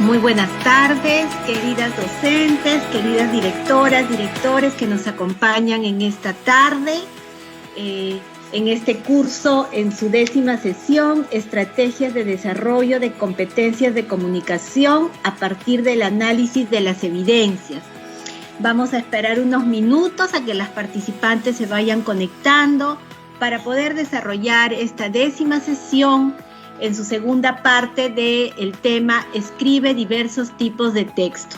Muy buenas tardes, queridas docentes, queridas directoras, directores que nos acompañan en esta tarde, en este curso, en su 10ª sesión, Estrategias de Desarrollo de Competencias de Comunicación a partir del análisis de las evidencias. Vamos a esperar unos minutos a que las participantes se vayan conectando para poder desarrollar esta 10ª sesión en su segunda parte del tema Escribe diversos tipos de texto.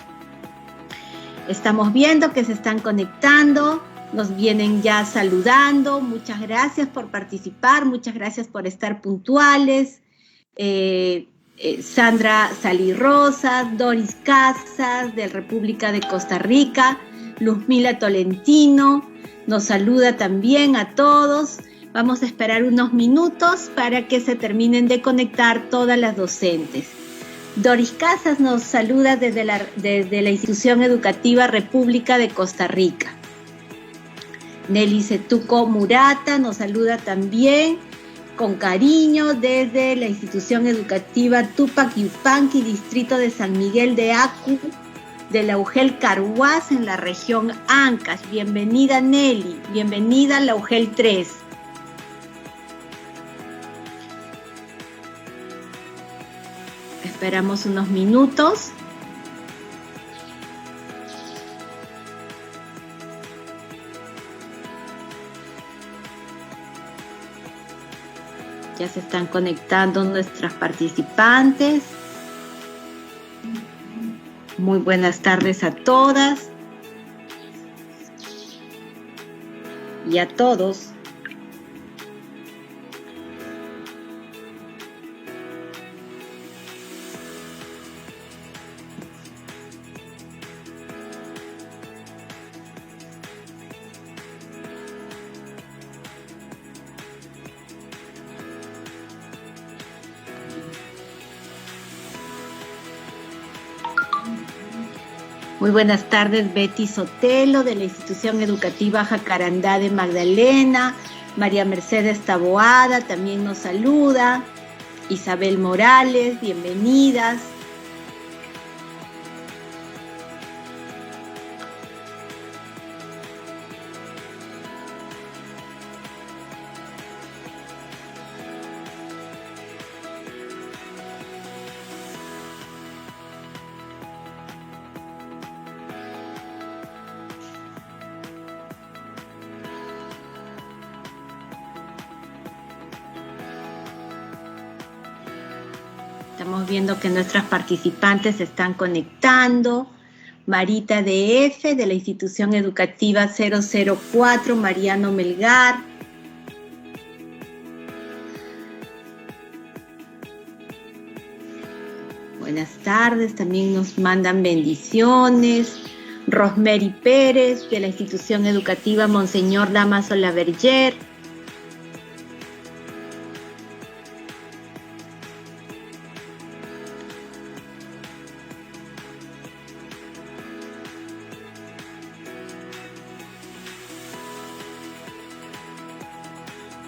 Estamos viendo que se están conectando, nos vienen ya saludando. Muchas gracias por participar, muchas gracias por estar puntuales. Sandra Salirrosas, Doris Casas, de República de Costa Rica, Luzmila Tolentino, nos saluda también a todos. Vamos a esperar unos minutos para que se terminen de conectar todas las docentes. Doris Casas nos saluda desde la Institución Educativa República de Costa Rica. Nelly Setuco Murata nos saluda también con cariño desde la Institución Educativa Tupac Yupanqui, Distrito de San Miguel de Acu, de la UGEL Carhuaz en la región Ancash. Bienvenida Nelly, bienvenida a la UGEL 3. Esperamos unos minutos. Ya se están conectando nuestras participantes. Muy buenas tardes a todas y a todos. Muy buenas tardes, Betty Sotelo, de la Institución Educativa Jacarandá de Magdalena. María Mercedes Taboada también nos saluda. Isabel Morales, bienvenidas. Estamos viendo que nuestras participantes se están conectando. Marita DF, de la Institución Educativa 004, Mariano Melgar. Buenas tardes, también nos mandan bendiciones. Rosemary Pérez, de la Institución Educativa Monseñor Damaso Laverger.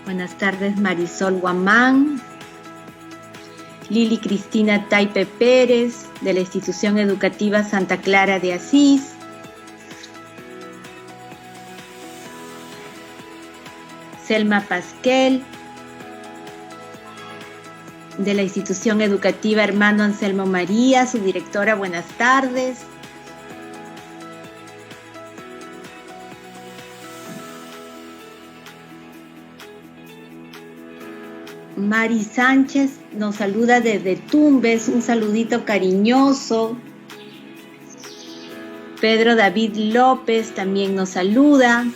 Buenas tardes, Marisol Guamán. Lili Cristina Taipe Pérez, de la Institución Educativa Santa Clara de Asís. Selma Pasquel, de la Institución Educativa Hermano Anselmo María, su directora, buenas tardes. Mari Sánchez nos saluda desde Tumbes, un saludito cariñoso. Pedro David López también nos saluda.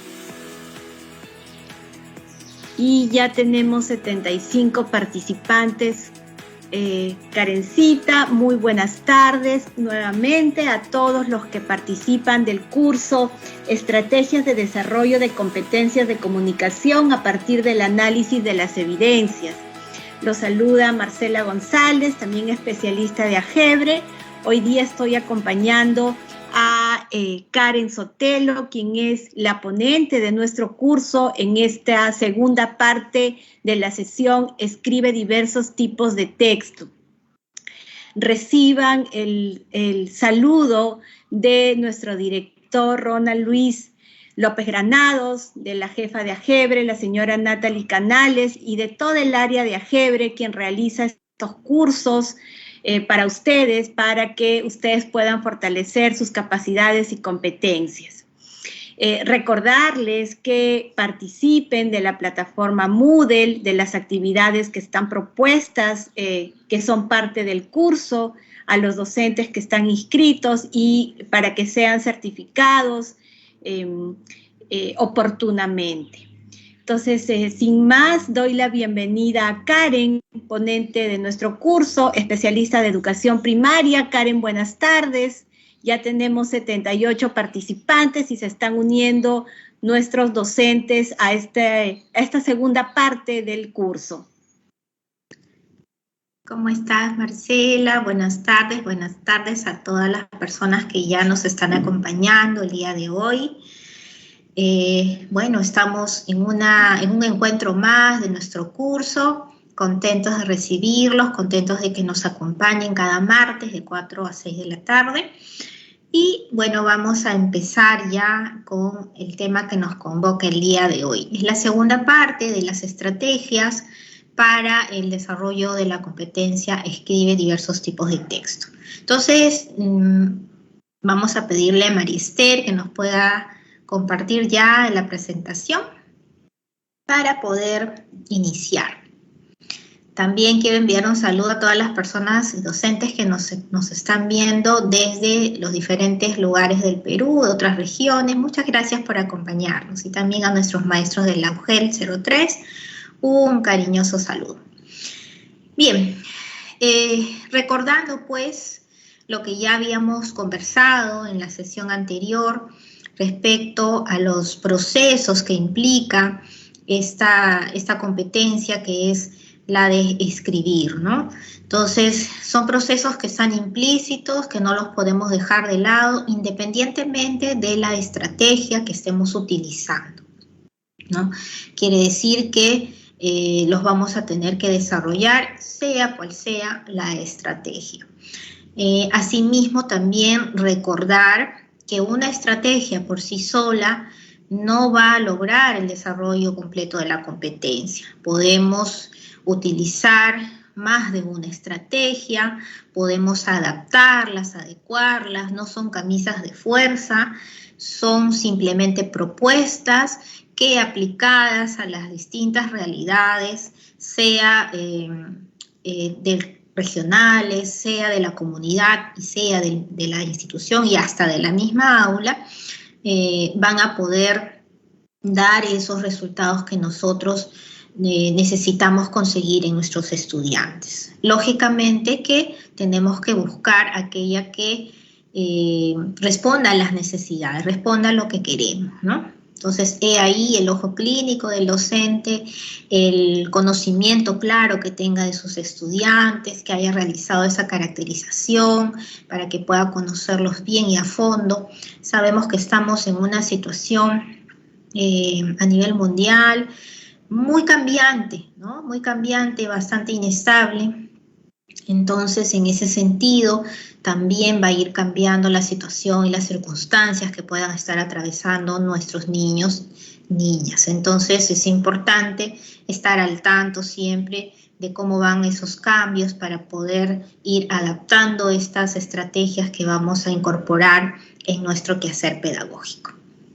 Y ya tenemos 75 participantes. Karencita, muy buenas tardes nuevamente a todos los que participan del curso Estrategias de Desarrollo de Competencias de Comunicación a partir del análisis de las evidencias. Los saluda Marcela González, también especialista de AGEBRE. Hoy día estoy acompañando a Karen Sotelo, quien es la ponente de nuestro curso en esta segunda parte de la sesión Escribe diversos tipos de texto. reciban el saludo de nuestro director Ronald Luis López Granados, de la jefa de AGEBRE, la señora Natalie Canales, y de toda el área de AGEBRE, quien realiza estos cursos para ustedes, para que ustedes puedan fortalecer sus capacidades y competencias. Recordarles que participen de la plataforma Moodle, de las actividades que están propuestas, que son parte del curso, a los docentes que están inscritos y para que sean certificados oportunamente. Entonces, sin más, doy la bienvenida a Karen, ponente de nuestro curso, especialista de educación primaria. Karen, buenas tardes. Ya tenemos 78 participantes y se están uniendo nuestros docentes a esta segunda parte del curso. ¿Cómo estás, Marcela? Buenas tardes a todas las personas que ya nos están acompañando el día de hoy. Bueno, estamos en un encuentro más de nuestro curso, contentos de recibirlos, contentos de que nos acompañen cada martes de 4 a 6 de la tarde. Y bueno, vamos a empezar ya con el tema que nos convoca el día de hoy. Es la segunda parte de las estrategias para el desarrollo de la competencia escribe diversos tipos de texto. Entonces, vamos a pedirle a María Esther que nos pueda compartir ya la presentación para poder iniciar. También quiero enviar un saludo a todas las personas y docentes que nos están viendo desde los diferentes lugares del Perú, de otras regiones. Muchas gracias por acompañarnos. Y también a nuestros maestros del AUGEL 03, un cariñoso saludo. Bien, recordando pues lo que ya habíamos conversado en la sesión anterior respecto a los procesos que implica esta competencia que es la de escribir, ¿no? Entonces, son procesos que están implícitos, que no los podemos dejar de lado, independientemente de la estrategia que estemos utilizando, ¿no? Quiere decir que los vamos a tener que desarrollar, sea cual sea la estrategia. Asimismo, también recordar que una estrategia por sí sola no va a lograr el desarrollo completo de la competencia. Podemos utilizar más de una estrategia, podemos adaptarlas, adecuarlas, no son camisas de fuerza, son simplemente propuestas que aplicadas a las distintas realidades, sea regionales, sea de la comunidad y sea de la institución y hasta de la misma aula, van a poder dar esos resultados que nosotros necesitamos conseguir en nuestros estudiantes. Lógicamente que tenemos que buscar aquella que responda a las necesidades, responda a lo que queremos, ¿no? Entonces, he ahí el ojo clínico del docente, el conocimiento claro que tenga de sus estudiantes, que haya realizado esa caracterización para que pueda conocerlos bien y a fondo. Sabemos que estamos en una situación a nivel mundial muy cambiante, ¿no? Muy cambiante, bastante inestable. Entonces, en ese sentido, también va a ir cambiando la situación y las circunstancias que puedan estar atravesando nuestros niños, niñas. Entonces, es importante estar al tanto siempre de cómo van esos cambios para poder ir adaptando estas estrategias que vamos a incorporar en nuestro quehacer pedagógico,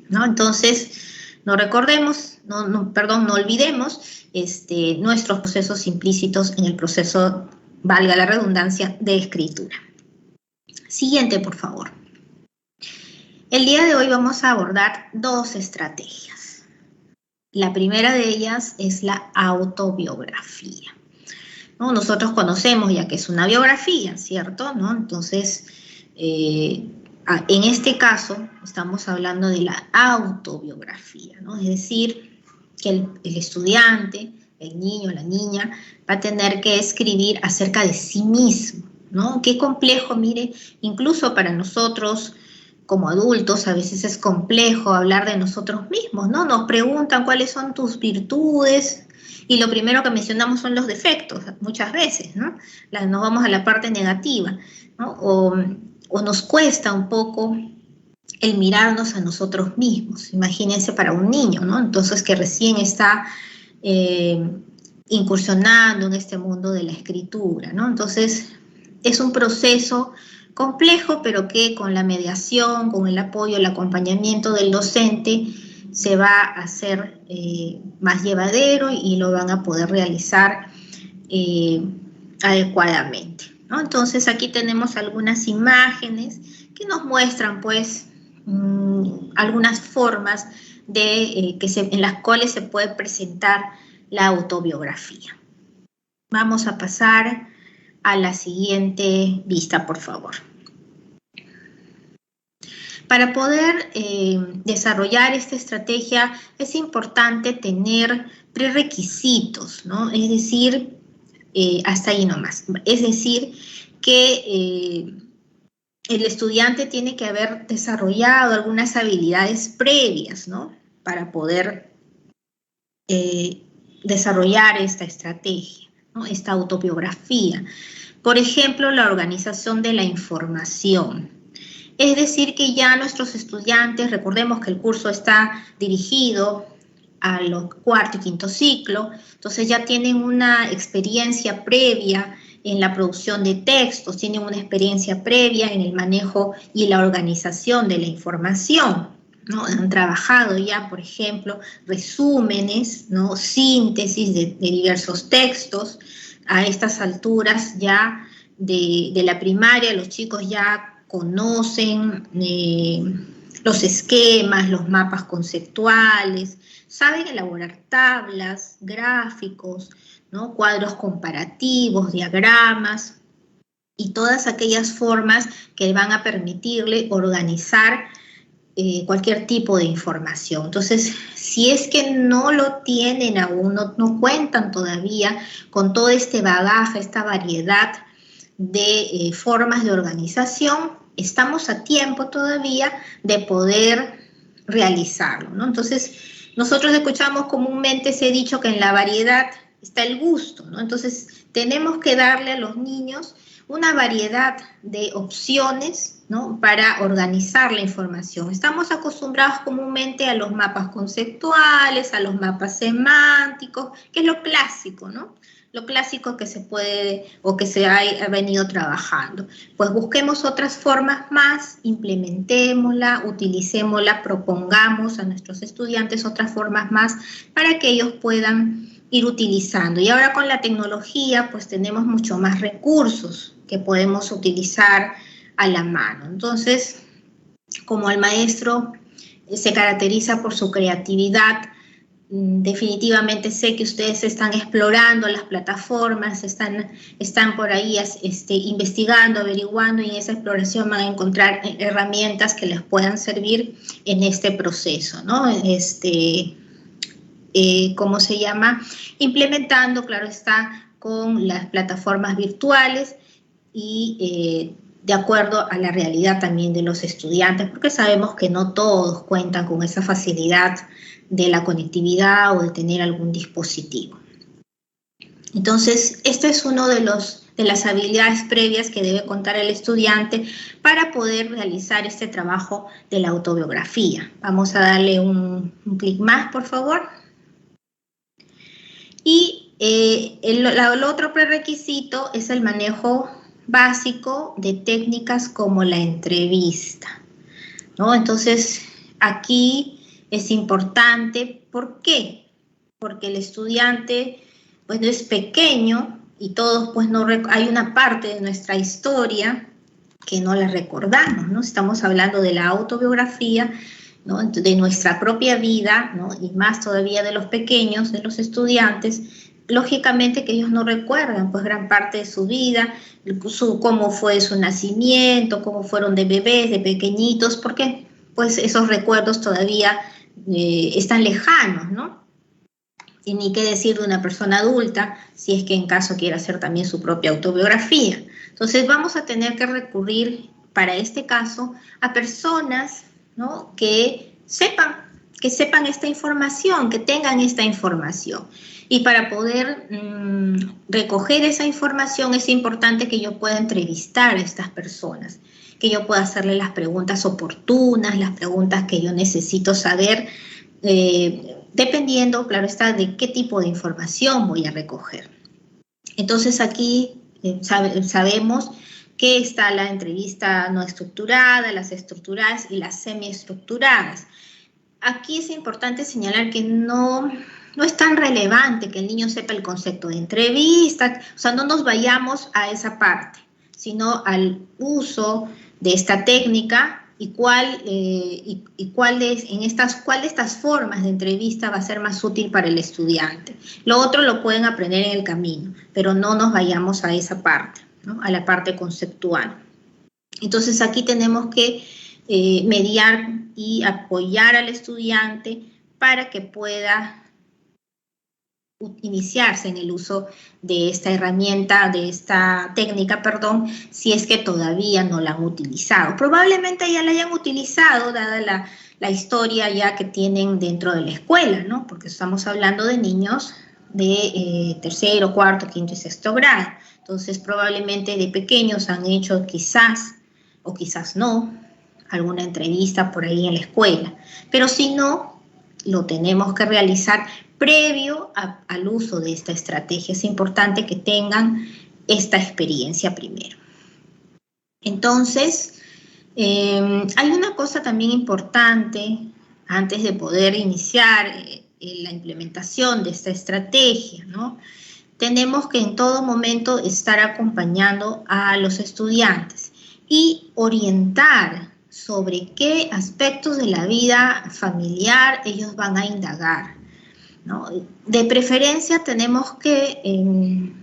¿no? Entonces, no olvidemos nuestros procesos implícitos en el proceso, valga la redundancia, de escritura. Siguiente, por favor. El día de hoy vamos a abordar dos estrategias. La primera de ellas es la autobiografía, ¿no? Nosotros conocemos ya que es una biografía, ¿cierto? ¿No? Entonces, en este caso, estamos hablando de la autobiografía, ¿no? Es decir, que el estudiante, el niño, la niña, va a tener que escribir acerca de sí mismo, ¿no? Qué complejo, mire, incluso para nosotros como adultos a veces es complejo hablar de nosotros mismos, ¿no? Nos preguntan cuáles son tus virtudes Y lo primero que mencionamos son los defectos, muchas veces, ¿no? Nos vamos a la parte negativa, ¿no? O nos cuesta un poco el mirarnos a nosotros mismos. Imagínense para un niño, ¿no? Entonces, que recién está incursionando en este mundo de la escritura, ¿no? Entonces, es un proceso complejo, pero que con la mediación, con el apoyo, el acompañamiento del docente, se va a hacer más llevadero y lo van a poder realizar adecuadamente, ¿no? Entonces, aquí tenemos algunas imágenes que nos muestran, pues, algunas formas en las cuales se puede presentar la autobiografía. Vamos a pasar a la siguiente vista, por favor. Para poder desarrollar esta estrategia es importante tener prerequisitos, ¿no? Es decir, hasta ahí nomás. Es decir, que el estudiante tiene que haber desarrollado algunas habilidades previas, ¿no? Para poder desarrollar esta estrategia, ¿no? Esta autobiografía. Por ejemplo, la organización de la información. Es decir, que ya nuestros estudiantes, recordemos que el curso está dirigido a los cuarto y quinto ciclo, entonces ya tienen una experiencia previa en la producción de textos, tienen una experiencia previa en el manejo y la organización de la información, ¿no? Han trabajado ya, por ejemplo, resúmenes, ¿no? Síntesis de diversos textos. A estas alturas ya de la primaria, los chicos ya conocen los esquemas, los mapas conceptuales, saben elaborar tablas, gráficos, ¿no? Cuadros comparativos, diagramas y todas aquellas formas que van a permitirle organizar cualquier tipo de información. Entonces, si es que no lo tienen aún, no cuentan todavía con todo este bagaje, esta variedad de formas de organización, estamos a tiempo todavía de poder realizarlo, ¿no? Entonces, nosotros escuchamos comúnmente ese dicho que en la variedad está el gusto, ¿no? Entonces, tenemos que darle a los niños una variedad de opciones, ¿no? Para organizar la información. Estamos acostumbrados comúnmente a los mapas conceptuales, a los mapas semánticos, que es lo clásico, ¿no? Lo clásico que se puede o que se ha venido trabajando. Pues busquemos otras formas más, implementémosla, utilicémosla, propongamos a nuestros estudiantes otras formas más para que ellos puedan ir utilizando. Y ahora con la tecnología, pues tenemos mucho más recursos que podemos utilizar a la mano. Entonces, como el maestro se caracteriza por su creatividad, definitivamente sé que ustedes están explorando las plataformas, están por ahí investigando, averiguando, y en esa exploración van a encontrar herramientas que les puedan servir en este proceso, ¿no? ¿Cómo se llama? Implementando, claro está, con las plataformas virtuales y de acuerdo a la realidad también de los estudiantes, porque sabemos que no todos cuentan con esa facilidad de la conectividad o de tener algún dispositivo. Entonces, este es uno de las habilidades previas que debe contar el estudiante para poder realizar este trabajo de la autobiografía. Vamos a darle un clic más, por favor. Y el otro prerequisito es el manejo básico de técnicas como la entrevista, ¿no? Entonces, aquí es importante. ¿Por qué? Porque el estudiante, pues, no es pequeño y todos, pues, hay una parte de nuestra historia que no la recordamos, ¿no? Estamos hablando de la autobiografía, ¿no? De nuestra propia vida, ¿no? Y más todavía de los pequeños, de los estudiantes. Lógicamente que ellos no recuerdan, pues, gran parte de su vida, cómo fue su nacimiento, cómo fueron de bebés, de pequeñitos, porque, pues, esos recuerdos todavía están lejanos, ¿no? Y ni qué decir de una persona adulta, si es que en caso quiera hacer también su propia autobiografía. Entonces vamos a tener que recurrir para este caso a personas, ¿no? Que sepan que sepan esta información, que tengan esta información. Y para poder recoger esa información es importante que yo pueda entrevistar a estas personas, que yo pueda hacerle las preguntas oportunas, las preguntas que yo necesito saber, dependiendo, claro está, de qué tipo de información voy a recoger. Entonces aquí sabemos que está la entrevista no estructurada, las estructuradas y las semiestructuradas. Aquí es importante señalar que no es tan relevante que el niño sepa el concepto de entrevista, o sea, no nos vayamos a esa parte, sino al uso de esta técnica y cuál de estas formas de entrevista va a ser más útil para el estudiante. Lo otro lo pueden aprender en el camino, pero no nos vayamos a esa parte, ¿no? A la parte conceptual. Entonces aquí tenemos que mediar y apoyar al estudiante para que pueda iniciarse en el uso de esta herramienta, de esta técnica, perdón, si es que todavía no la han utilizado. Probablemente ya la hayan utilizado, dada la historia ya que tienen dentro de la escuela, ¿no? Porque estamos hablando de niños de tercero, cuarto, quinto y sexto grado. Entonces, probablemente de pequeños han hecho quizás, o quizás no, alguna entrevista por ahí en la escuela. Pero si no, lo tenemos que realizar previo al uso de esta estrategia. Es importante que tengan esta experiencia primero. Entonces, hay una cosa también importante antes de poder iniciar la implementación de esta estrategia, ¿no? Tenemos que en todo momento estar acompañando a los estudiantes y orientar sobre qué aspectos de la vida familiar ellos van a indagar, ¿no? De preferencia tenemos que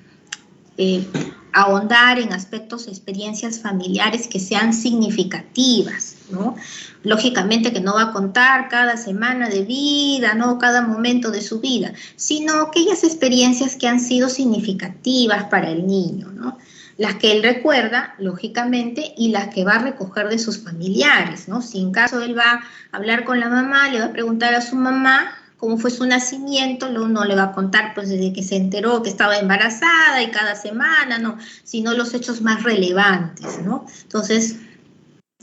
ahondar en aspectos, experiencias familiares que sean significativas, ¿no? Lógicamente que no va a contar cada semana de vida, ¿no? Cada momento de su vida, sino aquellas experiencias que han sido significativas para el niño, ¿no? Las que él recuerda, lógicamente, y las que va a recoger de sus familiares, ¿no? Si en caso él va a hablar con la mamá, le va a preguntar a su mamá cómo fue su nacimiento, no le va a contar pues desde que se enteró que estaba embarazada y cada semana, no, sino los hechos más relevantes, ¿no? Entonces,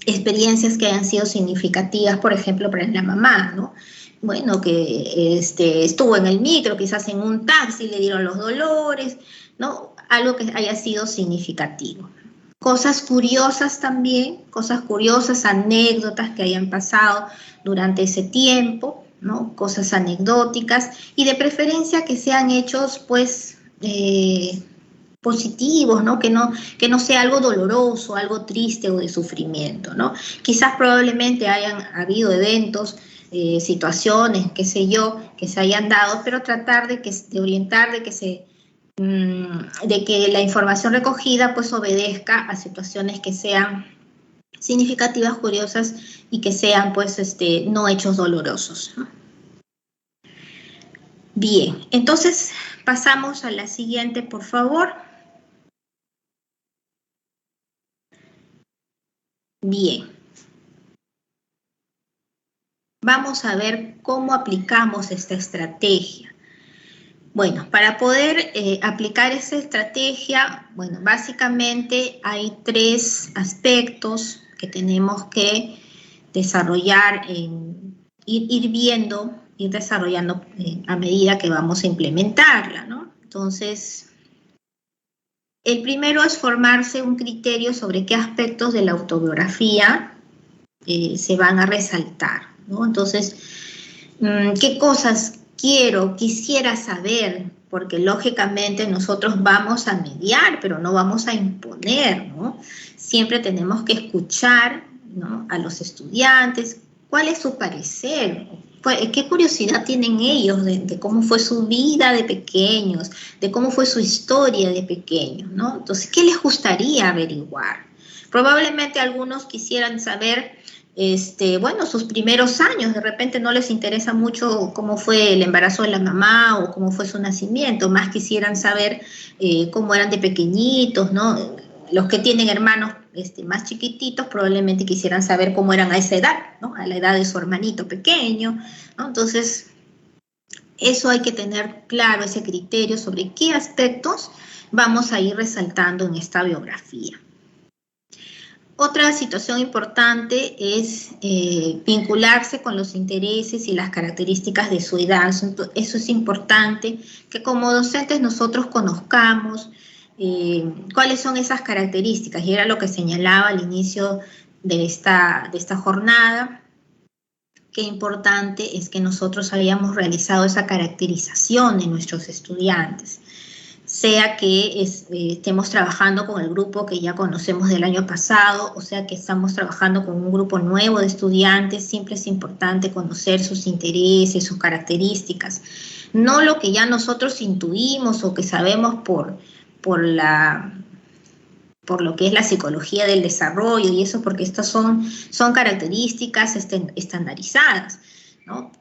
experiencias que hayan sido significativas, por ejemplo, para la mamá, ¿no? Bueno, que estuvo en el micro, quizás en un taxi, le dieron los dolores, ¿no? Algo que haya sido significativo. Cosas curiosas también, cosas curiosas, anécdotas que hayan pasado durante ese tiempo, ¿no? Cosas anecdóticas y de preferencia que sean hechos, pues, positivos, ¿no? Que no sea algo doloroso, algo triste o de sufrimiento, ¿no? Quizás probablemente hayan habido eventos, situaciones, qué sé yo, que se hayan dado, pero tratar de orientar, de que la información recogida pues obedezca a situaciones que sean significativas, curiosas y que sean pues no hechos dolorosos, ¿no? Bien, entonces pasamos a la siguiente, por favor. Bien. Vamos a ver cómo aplicamos esta estrategia. Bueno, para poder aplicar esta estrategia, bueno, básicamente hay 3 aspectos que tenemos que desarrollar, ir desarrollando a medida que vamos a implementarla, ¿no? Entonces, el primero es formarse un criterio sobre qué aspectos de la autobiografía se van a resaltar, ¿no? Entonces, ¿qué cosas quisiera saber? Porque lógicamente nosotros vamos a mediar, pero no vamos a imponer, ¿no? Siempre tenemos que escuchar, ¿no? A los estudiantes, cuál es su parecer, qué curiosidad tienen ellos de cómo fue su vida de pequeños, de cómo fue su historia de pequeños, ¿no? Entonces, ¿qué les gustaría averiguar? Probablemente algunos quisieran saber, bueno, sus primeros años, de repente no les interesa mucho cómo fue el embarazo de la mamá o cómo fue su nacimiento, más quisieran saber cómo eran de pequeñitos, ¿no? Los que tienen hermanos más chiquititos, probablemente quisieran saber cómo eran a esa edad, ¿no? A la edad de su hermanito pequeño, ¿no? Entonces, eso hay que tener claro, ese criterio sobre qué aspectos vamos a ir resaltando en esta biografía. Otra situación importante es vincularse con los intereses y las características de su edad. Eso es importante, que como docentes nosotros conozcamos cuáles son esas características, y era lo que señalaba al inicio de esta jornada. Qué importante es que nosotros hayamos realizado esa caracterización de nuestros estudiantes, sea que estemos trabajando con el grupo que ya conocemos del año pasado, o sea que estamos trabajando con un grupo nuevo de estudiantes. Siempre es importante conocer sus intereses, sus características, no lo que ya nosotros intuimos o que sabemos por lo que es la psicología del desarrollo y eso, porque estas son características estandarizadas, ¿no?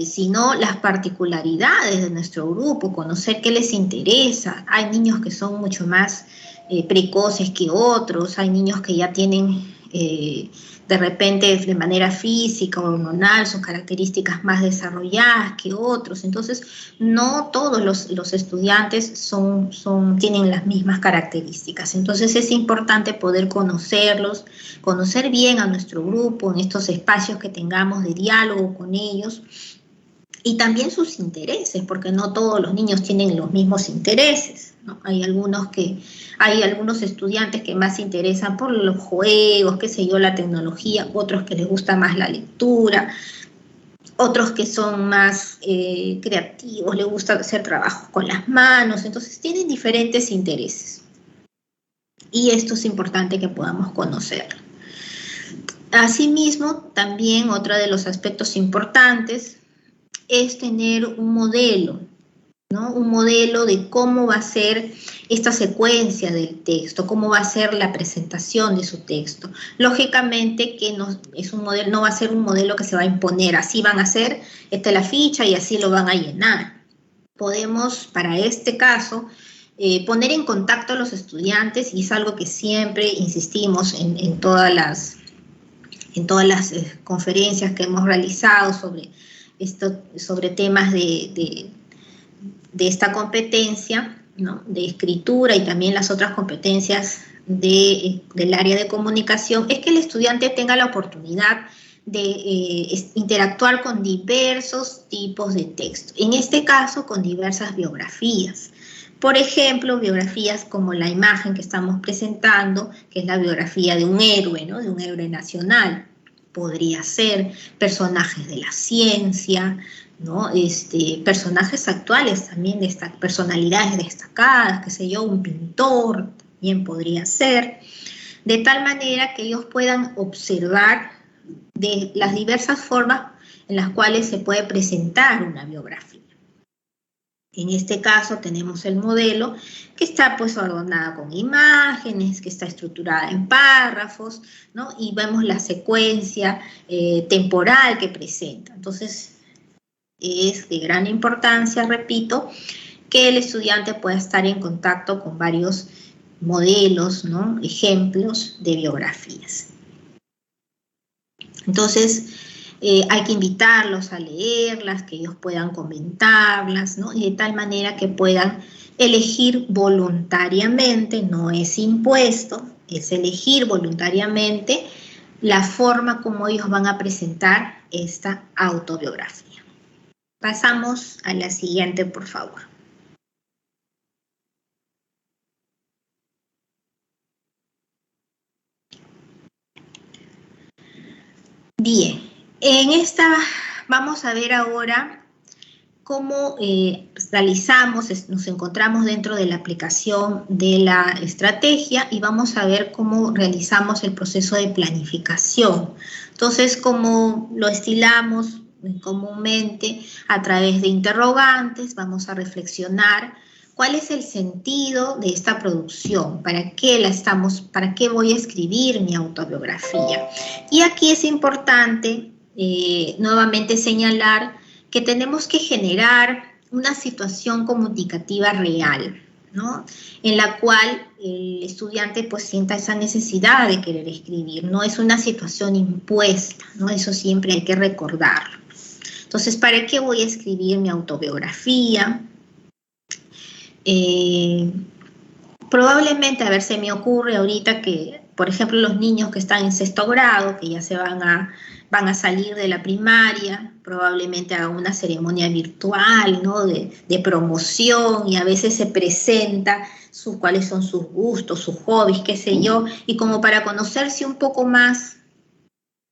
Sino las particularidades de nuestro grupo, conocer qué les interesa. Hay niños que son mucho más precoces que otros, hay niños que ya tienen de repente de manera física o hormonal sus características más desarrolladas que otros. Entonces, no todos los estudiantes tienen las mismas características. Entonces, es importante poder conocerlos, conocer bien a nuestro grupo en estos espacios que tengamos de diálogo con ellos, y también sus intereses, porque no todos los niños tienen los mismos intereses, ¿no? Hay algunos estudiantes que más se interesan por los juegos, qué sé yo, la tecnología, otros que les gusta más la lectura, otros que son más creativos, les gusta hacer trabajos con las manos. Entonces tienen diferentes intereses. Y esto es importante que podamos conocer. Asimismo, también otro de los aspectos importantes es tener un modelo, ¿no? Un modelo de cómo va a ser esta secuencia del texto, cómo va a ser la presentación de su texto. Lógicamente que no va a ser un modelo que se va a imponer, así van a hacer, esta es la ficha y así lo van a llenar. Podemos, para este caso, poner en contacto a los estudiantes, y es algo que siempre insistimos en todas las conferencias que hemos realizado sobre temas de esta competencia, ¿no? De escritura y también las otras competencias del área de comunicación, es que el estudiante tenga la oportunidad de interactuar con diversos tipos de texto, en este caso con diversas biografías. Por ejemplo, biografías como la imagen que estamos presentando, que es la biografía de un héroe, ¿no? De un héroe nacional. Podría ser personajes de la ciencia, ¿no? Personajes actuales también, personalidades destacadas, qué sé yo, un pintor también podría ser, de tal manera que ellos puedan observar de las diversas formas en las cuales se puede presentar una biografía. En este caso tenemos el modelo que está pues adornada con imágenes, que está estructurada en párrafos, ¿no? Y vemos la secuencia temporal que presenta. Entonces es de gran importancia, repito, que el estudiante pueda estar en contacto con varios modelos, ¿no? Ejemplos de biografías. Entonces, hay que invitarlos a leerlas, que ellos puedan comentarlas, ¿no? Y de tal manera que puedan elegir voluntariamente, no es impuesto, es elegir voluntariamente la forma como ellos van a presentar esta autobiografía. Pasamos a la siguiente, por favor. Bien. En esta vamos a ver ahora cómo nos encontramos dentro de la aplicación de la estrategia y vamos a ver cómo realizamos el proceso de planificación. Entonces, como lo estilamos comúnmente a través de interrogantes, vamos a reflexionar cuál es el sentido de esta producción, para qué voy a escribir mi autobiografía. Y aquí es importante nuevamente señalar que tenemos que generar una situación comunicativa real, ¿no? En la cual el estudiante pues sienta esa necesidad de querer escribir, no es una situación impuesta, ¿no? Eso siempre hay que recordarlo. Entonces, ¿para qué voy a escribir mi autobiografía? Probablemente, a ver, se me ocurre ahorita que, por ejemplo, los niños que están en sexto grado, que ya se van a salir de la primaria, probablemente hagan una ceremonia virtual, ¿no? De promoción, y a veces se presenta cuáles son sus gustos, sus hobbies, qué sé yo, y como para conocerse un poco más,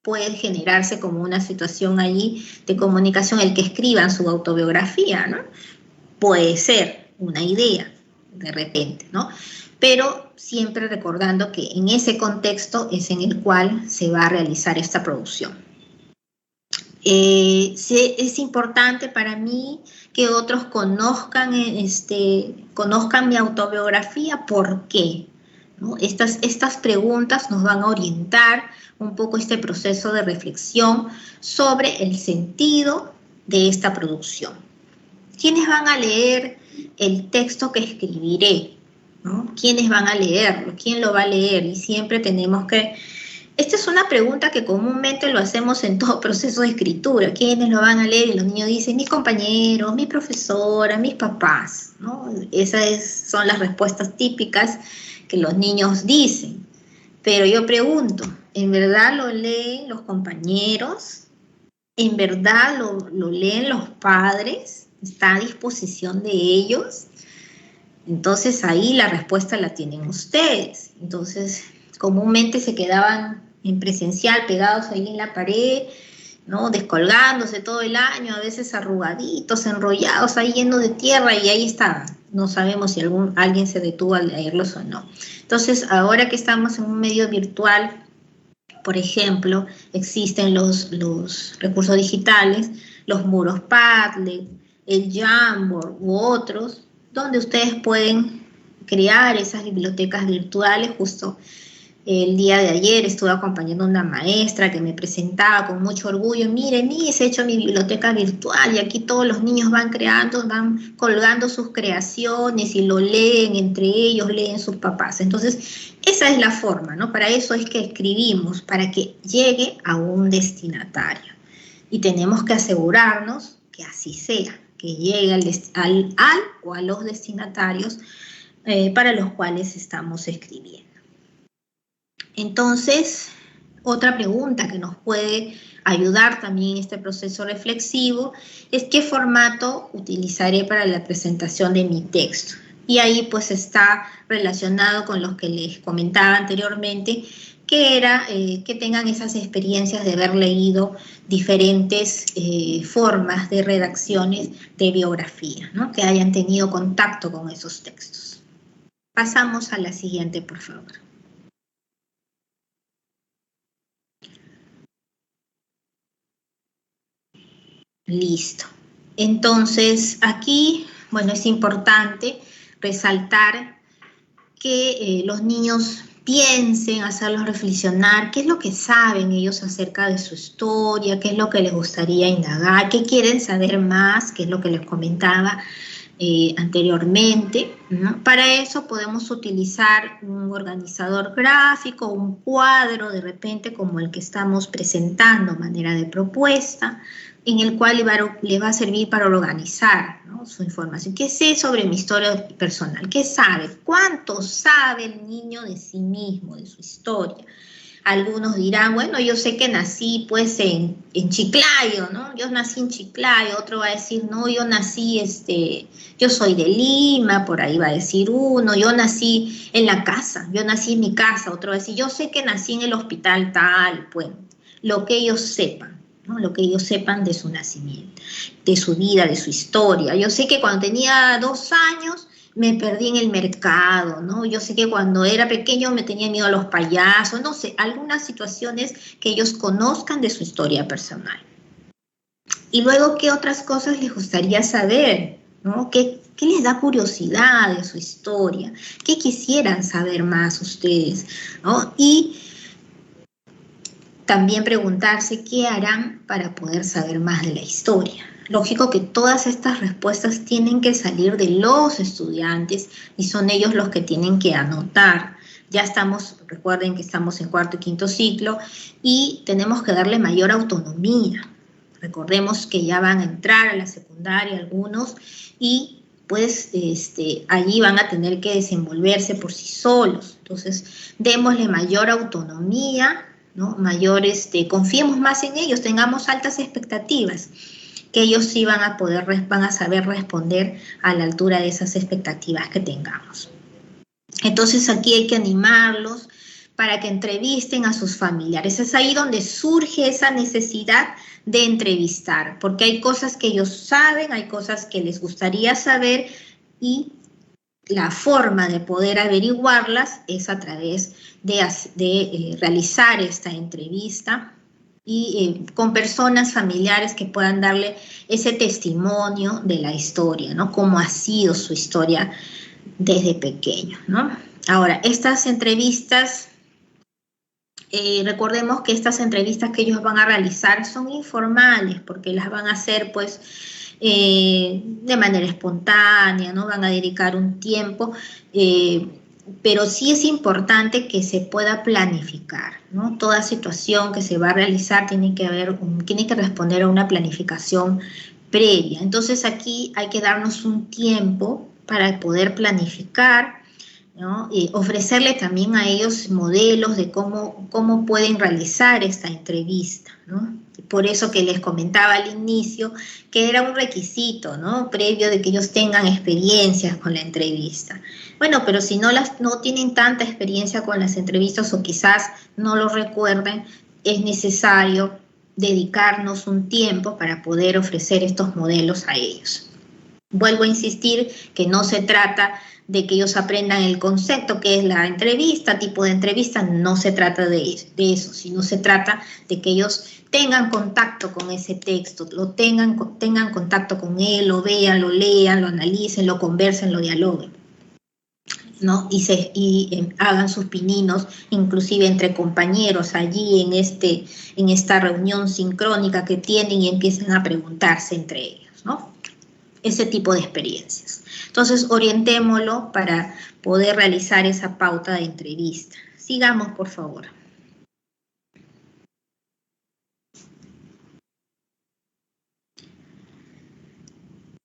puede generarse como una situación allí de comunicación, el que escriban su autobiografía, ¿no? Puede ser una idea, de repente, ¿no? Pero siempre recordando que en ese contexto es en el cual se va a realizar esta producción. Es importante para mí que otros conozcan mi autobiografía. ¿Por qué? ¿No? Estas preguntas nos van a orientar un poco este proceso de reflexión sobre el sentido de esta producción. ¿Quiénes van a leer el texto que escribiré? ¿No? ¿Quiénes van a leerlo? ¿Quién lo va a leer? Y siempre tenemos que... Esta es una pregunta que comúnmente lo hacemos en todo proceso de escritura. ¿Quiénes lo van a leer? Y los niños dicen, mis compañeros, mi profesora, mis papás, ¿no? Esas son las respuestas típicas que los niños dicen. Pero yo pregunto, ¿en verdad lo leen los compañeros? ¿En verdad lo leen los padres? ¿Está a disposición de ellos? Entonces ahí la respuesta la tienen ustedes. Entonces comúnmente se quedaban en presencial pegados ahí en la pared, ¿no? Descolgándose todo el año, a veces arrugaditos, enrollados, ahí llenos de tierra, y ahí estaban. No sabemos si alguien se detuvo a leerlos o no. Entonces ahora que estamos en un medio virtual, por ejemplo, existen los recursos digitales, los muros Padlet, el Jamboard u otros, donde ustedes pueden crear esas bibliotecas virtuales. Justo el día de ayer estuve acompañando a una maestra que me presentaba con mucho orgullo, miren, he hecho mi biblioteca virtual y aquí todos los niños van creando, van colgando sus creaciones y lo leen entre ellos, leen sus papás. Entonces, esa es la forma, ¿no? Para eso es que escribimos, para que llegue a un destinatario. Y tenemos que asegurarnos que así sea, que llegue al o a los destinatarios para los cuales estamos escribiendo. Entonces, otra pregunta que nos puede ayudar también en este proceso reflexivo es ¿qué formato utilizaré para la presentación de mi texto? Y ahí pues está relacionado con los que les comentaba anteriormente, que era que tengan esas experiencias de haber leído diferentes formas de redacciones de biografía, ¿no? Que hayan tenido contacto con esos textos. Pasamos a la siguiente, por favor. Listo. Entonces, aquí, bueno, es importante resaltar que los niños piensen, hacerlos reflexionar, qué es lo que saben ellos acerca de su historia, qué es lo que les gustaría indagar, qué quieren saber más, qué es lo que les comentaba anteriormente, ¿no? Para eso podemos utilizar un organizador gráfico, un cuadro de repente como el que estamos presentando, manera de propuesta, en el cual le va a servir para organizar, ¿no? Su información. ¿Qué sé sobre mi historia personal? ¿Qué sabe? ¿Cuánto sabe el niño de sí mismo, de su historia? Algunos dirán, bueno, yo sé que nací pues en Chiclayo, ¿no? Yo nací en Chiclayo. Otro va a decir, no, yo nací, yo soy de Lima, por ahí va a decir uno. Yo nací en la casa, yo nací en mi casa. Otro va a decir, yo sé que nací en el hospital tal, pues, lo que ellos sepan, ¿no? Lo que ellos sepan de su nacimiento, de su vida, de su historia. Yo sé que cuando tenía 2 años me perdí en el mercado, ¿no? Yo sé que cuando era pequeño me tenía miedo a los payasos, no sé, algunas situaciones que ellos conozcan de su historia personal. Y luego, ¿qué otras cosas les gustaría saber, ¿no? ¿Qué les da curiosidad de su historia? ¿Qué quisieran saber más ustedes, ¿no? Y también preguntarse qué harán para poder saber más de la historia. lógico que todas estas respuestas tienen que salir de los estudiantes y son ellos los que tienen que anotar. Ya estamos, recuerden que estamos en cuarto y quinto ciclo y tenemos que darle mayor autonomía. Recordemos que ya van a entrar a la secundaria algunos y pues allí van a tener que desenvolverse por sí solos. Entonces, démosle mayor autonomía, ¿no? Confiemos más en ellos, tengamos altas expectativas, que ellos sí van a saber responder a la altura de esas expectativas que tengamos. Entonces, aquí hay que animarlos para que entrevisten a sus familiares. Es ahí donde surge esa necesidad de entrevistar, porque hay cosas que ellos saben, hay cosas que les gustaría saber y la forma de poder averiguarlas es a través de realizar esta entrevista y con personas familiares que puedan darle ese testimonio de la historia, ¿no? Cómo ha sido su historia desde pequeño, ¿no? Ahora, estas entrevistas, recordemos que estas entrevistas que ellos van a realizar son informales, porque las van a hacer, pues, de manera espontánea, ¿no? Van a dedicar un tiempo, pero sí es importante que se pueda planificar, ¿no? Toda situación que se va a realizar tiene que responder a una planificación previa. Entonces, aquí hay que darnos un tiempo para poder planificar, ¿no? Y ofrecerle también a ellos modelos de cómo pueden realizar esta entrevista, ¿no? Por eso que les comentaba al inicio que era un requisito, ¿no? Previo de que ellos tengan experiencias con la entrevista. Bueno, pero si no tienen tanta experiencia con las entrevistas o quizás no lo recuerden, es necesario dedicarnos un tiempo para poder ofrecer estos modelos a ellos. Vuelvo a insistir que no se trata de que ellos aprendan el concepto que es la entrevista, tipo de entrevista, no se trata de eso, sino se trata de que ellos tengan contacto con ese texto, tengan contacto con él, lo vean, lo lean, lo analicen, lo conversen, lo dialoguen, ¿no? Y hagan sus pininos, inclusive entre compañeros, allí en esta reunión sincrónica que tienen y empiecen a preguntarse entre ellos, ¿no? Ese tipo de experiencias. Entonces, orientémoslo para poder realizar esa pauta de entrevista. Sigamos, por favor.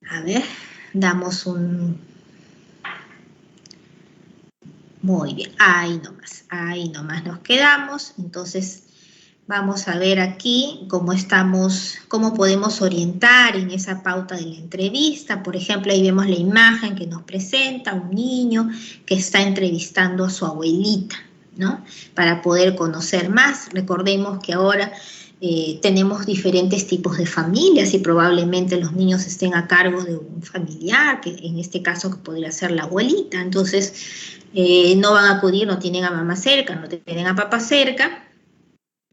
A ver, damos un... Muy bien, ahí nomás nos quedamos. Entonces, vamos a ver aquí cómo podemos orientar en esa pauta de la entrevista. Por ejemplo, ahí vemos la imagen que nos presenta un niño que está entrevistando a su abuelita, ¿no? Para poder conocer más. Recordemos que ahora tenemos diferentes tipos de familias y probablemente los niños estén a cargo de un familiar, que en este caso podría ser la abuelita. Entonces, no van a acudir, no tienen a mamá cerca, no tienen a papá cerca.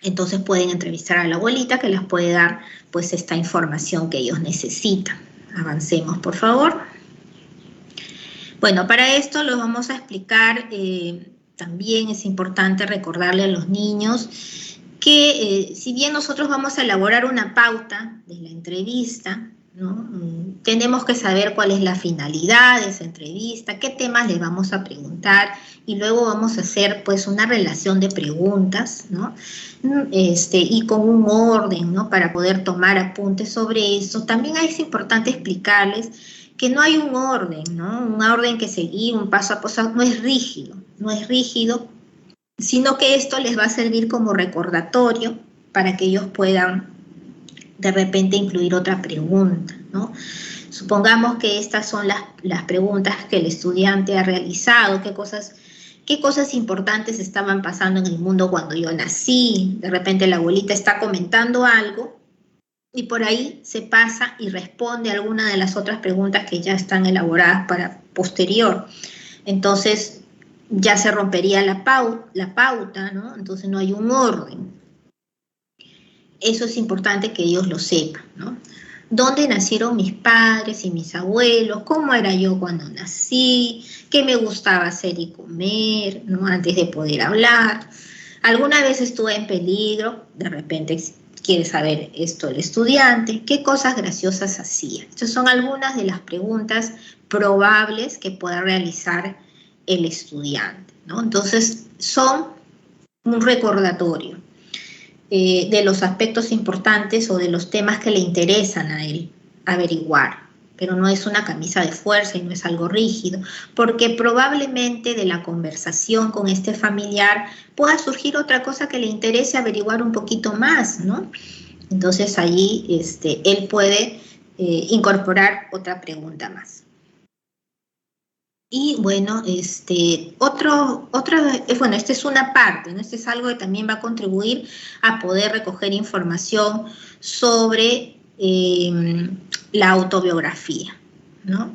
Entonces pueden entrevistar a la abuelita que les puede dar pues esta información que ellos necesitan. Avancemos, por favor. Bueno, para esto los vamos a explicar, también es importante recordarle a los niños que si bien nosotros vamos a elaborar una pauta de la entrevista, ¿no? Tenemos que saber cuál es la finalidad de esa entrevista, qué temas les vamos a preguntar y luego vamos a hacer pues una relación de preguntas, ¿no? Y con un orden, ¿no? Para poder tomar apuntes sobre eso. También es importante explicarles que no hay un orden, ¿no? Un orden que seguir, un paso a paso, no es rígido, sino que esto les va a servir como recordatorio para que ellos puedan de repente incluir otra pregunta, ¿no? Supongamos que estas son las preguntas que el estudiante ha realizado, qué cosas importantes estaban pasando en el mundo cuando yo nací. De repente la abuelita está comentando algo y por ahí se pasa y responde a alguna de las otras preguntas que ya están elaboradas para posterior. Entonces ya se rompería la pauta, ¿no? Entonces no hay un orden. Eso es importante que ellos lo sepan, ¿no? ¿Dónde nacieron mis padres y mis abuelos? ¿Cómo era yo cuando nací? ¿Qué me gustaba hacer y comer, ¿no? Antes de poder hablar. ¿Alguna vez estuve en peligro? De repente quiere saber esto el estudiante, qué cosas graciosas hacía. Estas son algunas de las preguntas probables que pueda realizar el estudiante, ¿no? Entonces, son un recordatorio de los aspectos importantes o de los temas que le interesan a él averiguar, pero no es una camisa de fuerza y no es algo rígido, porque probablemente de la conversación con este familiar pueda surgir otra cosa que le interese averiguar un poquito más, ¿no? Entonces allí él puede incorporar otra pregunta más. Y bueno, bueno, esta es una parte, ¿no? Este es algo que también va a contribuir a poder recoger información sobre la autobiografía, ¿no?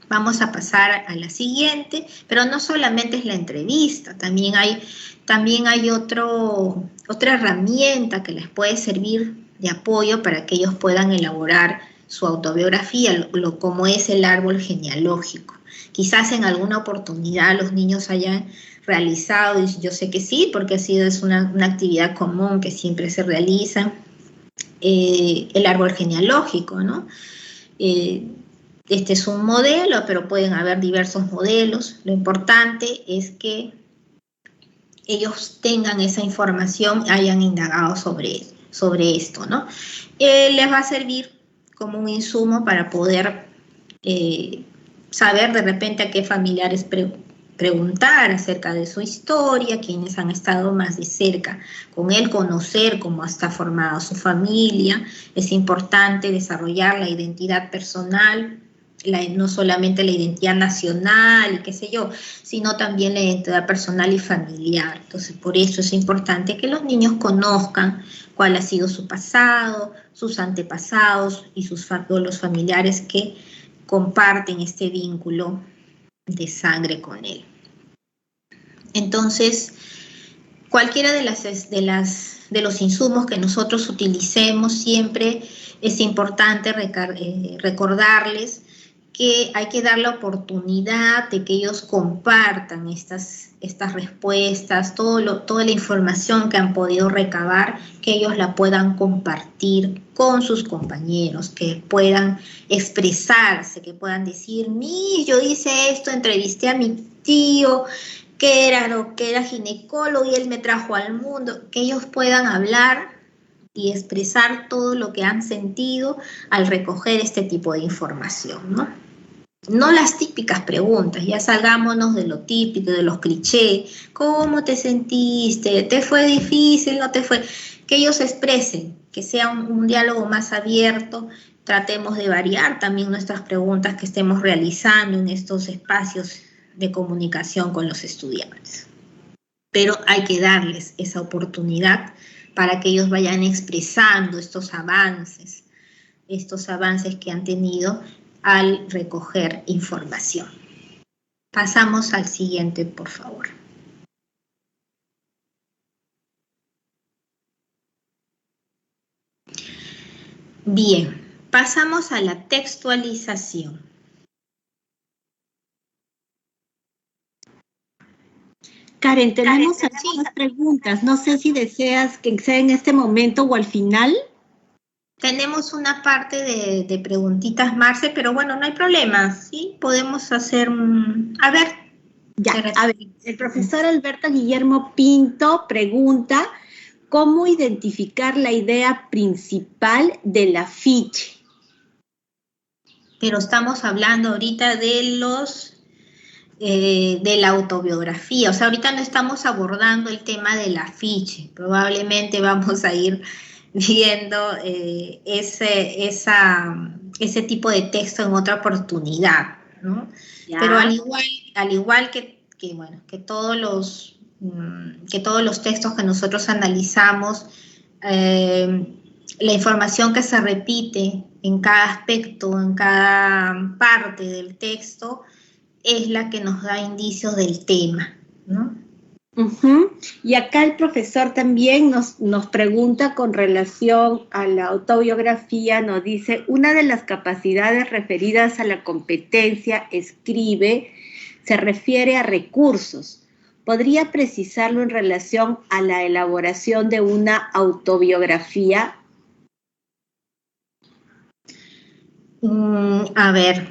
Vamos a pasar a la siguiente, pero no solamente es la entrevista, también hay otra herramienta que les puede servir de apoyo para que ellos puedan elaborar su autobiografía, como es el árbol genealógico. Quizás en alguna oportunidad los niños hayan realizado, y yo sé que sí, porque es una actividad común que siempre se realiza, el árbol genealógico, ¿no? Este es un modelo, pero pueden haber diversos modelos. Lo importante es que ellos tengan esa información, hayan indagado sobre esto, ¿no? Les va a servir como un insumo para poder saber de repente a qué familiares preguntar acerca de su historia, quienes han estado más de cerca con él, conocer cómo está formada su familia. Es importante desarrollar la identidad personal, no solamente la identidad nacional y qué sé yo, sino también la identidad personal y familiar. Entonces, por eso es importante que los niños conozcan cuál ha sido su pasado, sus antepasados y los familiares que comparten este vínculo de sangre con él. Entonces, cualquiera de los insumos que nosotros utilicemos, siempre es importante recordarles que hay que dar la oportunidad de que ellos compartan estas respuestas, toda la información que han podido recabar, que ellos la puedan compartir con sus compañeros, que puedan expresarse, que puedan decir, yo hice esto, entrevisté a mi tío, que era ginecólogo y él me trajo al mundo, que ellos puedan hablar y expresar todo lo que han sentido al recoger este tipo de información, ¿no? No las típicas preguntas, ya salgámonos de lo típico, de los clichés. ¿Cómo te sentiste? ¿Te fue difícil? ¿No te fue? Que ellos expresen, que sea un diálogo más abierto. Tratemos de variar también nuestras preguntas que estemos realizando en estos espacios de comunicación con los estudiantes. Pero hay que darles esa oportunidad para que ellos vayan expresando estos avances que han tenido al recoger información. Pasamos al siguiente, por favor. Bien, pasamos a la textualización. Karen, tenemos algunas preguntas. No sé si deseas que sea en este momento o al final. Tenemos una parte de preguntitas, Marce, pero bueno, no hay problema, ¿sí? Podemos hacer A ver. Ya, a ver, el profesor Alberto Guillermo Pinto pregunta, ¿cómo identificar la idea principal del afiche? Pero estamos hablando ahorita de la autobiografía, o sea, ahorita no estamos abordando el tema del afiche, probablemente vamos a ir viendo ese tipo de texto en otra oportunidad, ¿no? Ya. Pero al igual que todos los textos que nosotros analizamos, la información que se repite en cada aspecto, en cada parte del texto, es la que nos da indicios del tema, ¿no? Y acá el profesor también nos pregunta con relación a la autobiografía, nos dice, una de las capacidades referidas a la competencia escribe se refiere a recursos. ¿Podría precisarlo en relación a la elaboración de una autobiografía? A ver,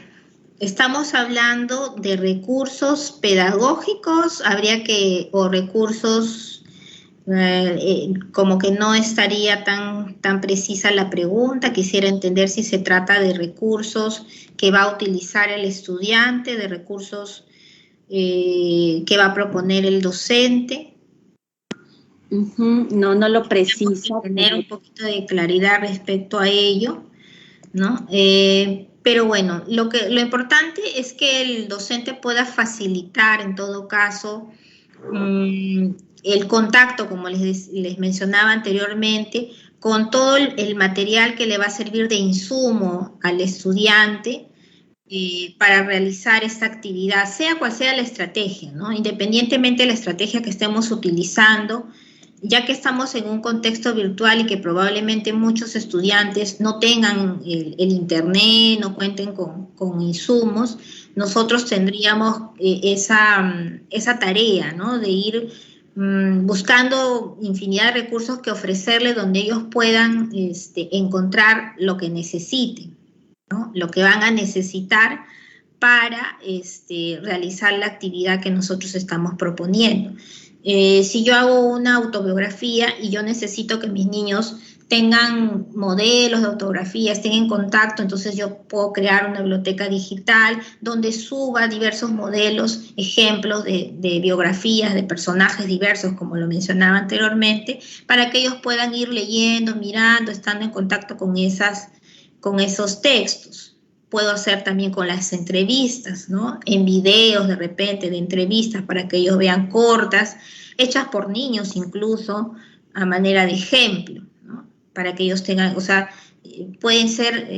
estamos hablando de recursos pedagógicos, o recursos, como que no estaría tan precisa la pregunta. Quisiera entender si se trata de recursos que va a utilizar el estudiante, de recursos que va a proponer el docente. No lo precisa. Tener un poquito de claridad respecto a ello, ¿no? Pero bueno, lo importante es que el docente pueda facilitar, en todo caso, el contacto, como les mencionaba anteriormente, con todo el material que le va a servir de insumo al estudiante para realizar esta actividad, sea cual sea la estrategia, ¿no? Independientemente de la estrategia que estemos utilizando, ya que estamos en un contexto virtual y que probablemente muchos estudiantes no tengan el internet, no cuenten con insumos, nosotros tendríamos esa tarea, ¿no? De ir buscando infinidad de recursos que ofrecerles donde ellos puedan encontrar lo que necesiten, ¿no? Lo que van a necesitar para realizar la actividad que nosotros estamos proponiendo. Si yo hago una autobiografía y yo necesito que mis niños tengan modelos de autografía, estén en contacto, entonces yo puedo crear una biblioteca digital donde suba diversos modelos, ejemplos de biografías de personajes diversos, como lo mencionaba anteriormente, para que ellos puedan ir leyendo, mirando, estando en contacto con esos textos. Puedo hacer también con las entrevistas, ¿no? En videos de repente de entrevistas para que ellos vean cortas, hechas por niños incluso, a manera de ejemplo, ¿no? Para que ellos tengan, o sea, pueden ser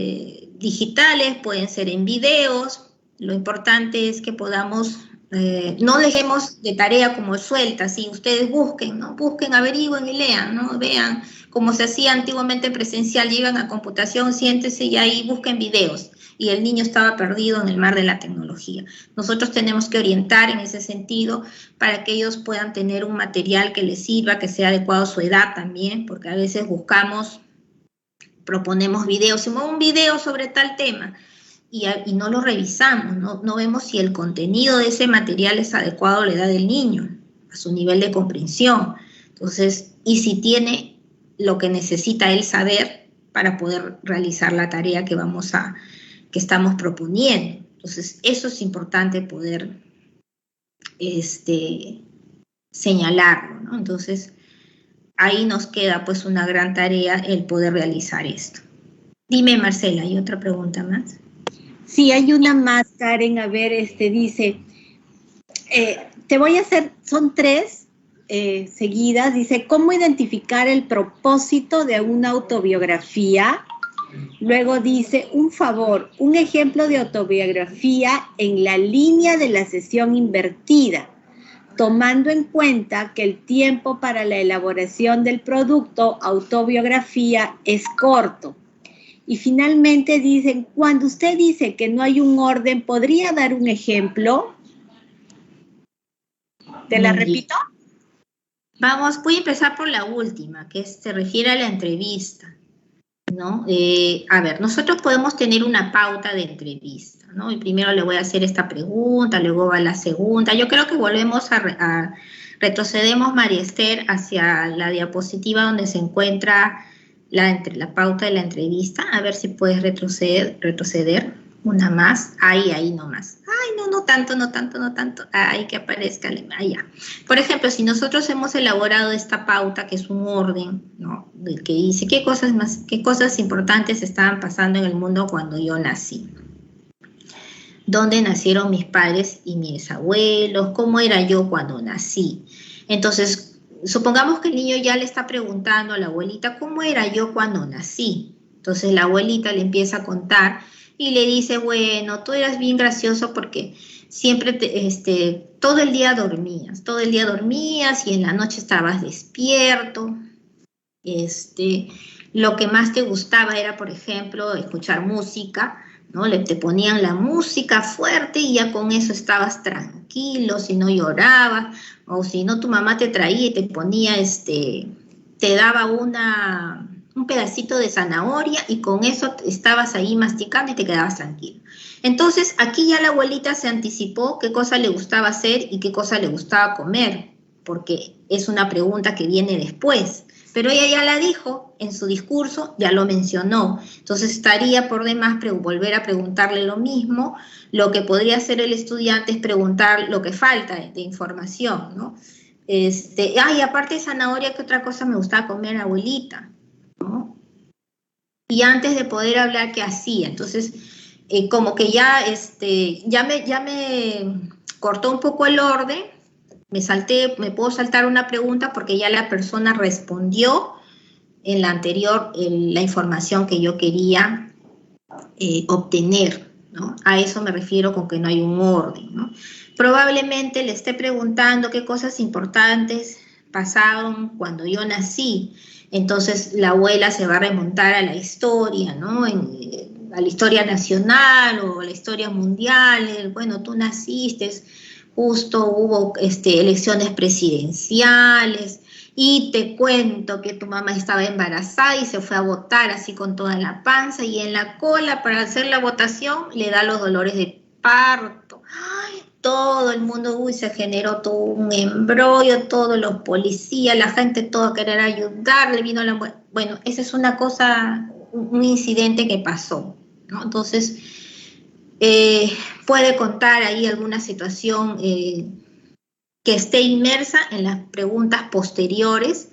digitales, pueden ser en videos. Lo importante es que podamos, no dejemos de tarea como suelta, ¿sí? Ustedes busquen, ¿no? Busquen, averigüen y lean, ¿no? Vean como se hacía antiguamente presencial, llegan a computación, siéntese y ahí busquen videos. Y el niño estaba perdido en el mar de la tecnología. Nosotros tenemos que orientar en ese sentido para que ellos puedan tener un material que les sirva, que sea adecuado a su edad también, porque a veces proponemos videos, un video sobre tal tema, y no lo revisamos, no vemos si el contenido de ese material es adecuado a la edad del niño, a su nivel de comprensión. Entonces, y si tiene lo que necesita él saber para poder realizar la tarea que estamos proponiendo. Entonces, eso es importante poder señalarlo, ¿no? Entonces, ahí nos queda pues una gran tarea el poder realizar esto. Dime, Marcela, ¿hay otra pregunta más? Sí, hay una más, Karen. A ver, dice, te voy a hacer, son 3 seguidas. Dice, ¿cómo identificar el propósito de una autobiografía? Luego dice, un favor, un ejemplo de autobiografía en la línea de la sesión invertida, tomando en cuenta que el tiempo para la elaboración del producto autobiografía es corto. Y finalmente dicen, cuando usted dice que no hay un orden, ¿podría dar un ejemplo? ¿Te la repito? Vamos, voy a empezar por la última, que se refiere a la entrevista, ¿no? A ver, nosotros podemos tener una pauta de entrevista, ¿no? Y primero le voy a hacer esta pregunta, luego va la segunda. Yo creo que retrocedemos, María Esther, hacia la diapositiva donde se encuentra la pauta de la entrevista. A ver si puedes retroceder. Una más. Ahí nomás. Ay, no tanto. Ahí que aparezca. Allá. Por ejemplo, si nosotros hemos elaborado esta pauta, que es un orden, ¿no? Del que dice qué cosas importantes estaban pasando en el mundo cuando yo nací. ¿Dónde nacieron mis padres y mis abuelos? ¿Cómo era yo cuando nací? Entonces, supongamos que el niño ya le está preguntando a la abuelita, ¿cómo era yo cuando nací? Entonces la abuelita le empieza a contar y le dice, bueno, tú eras bien gracioso porque siempre todo el día dormías y en la noche estabas despierto. Lo que más te gustaba era, por ejemplo, escuchar música, ¿no? Te ponían la música fuerte y ya con eso estabas tranquilo, si no llorabas, o si no tu mamá te traía y te ponía, te daba un pedacito de zanahoria y con eso estabas ahí masticando y te quedabas tranquilo. Entonces, aquí ya la abuelita se anticipó qué cosa le gustaba hacer y qué cosa le gustaba comer, porque es una pregunta que viene después. Pero ella ya la dijo en su discurso, ya lo mencionó. Entonces, estaría por demás volver a preguntarle lo mismo. Lo que podría hacer el estudiante es preguntar lo que falta de información, ¿no? Y aparte de zanahoria, ¿qué otra cosa me gustaba comer, abuelita? ¿No? Y antes de poder hablar, ¿qué hacía? Entonces, como que ya me cortó un poco el orden, me puedo saltar una pregunta porque ya la persona respondió en la anterior la información que yo quería obtener, ¿no? A eso me refiero con que no hay un orden, ¿no? Probablemente le esté preguntando qué cosas importantes pasaron cuando yo nací. Entonces la abuela se va a remontar a la historia, ¿no? A la historia nacional o a la historia mundial. Bueno, tú naciste, justo hubo elecciones presidenciales, y te cuento que tu mamá estaba embarazada y se fue a votar así con toda la panza, y en la cola para hacer la votación le da los dolores de parto. Ay, todo el mundo, se generó todo un embrollo, todos los policías, la gente todo a querer ayudarle, vino la... Bueno, esa es una cosa, un incidente que pasó, ¿no? Entonces, puede contar ahí alguna situación que esté inmersa en las preguntas posteriores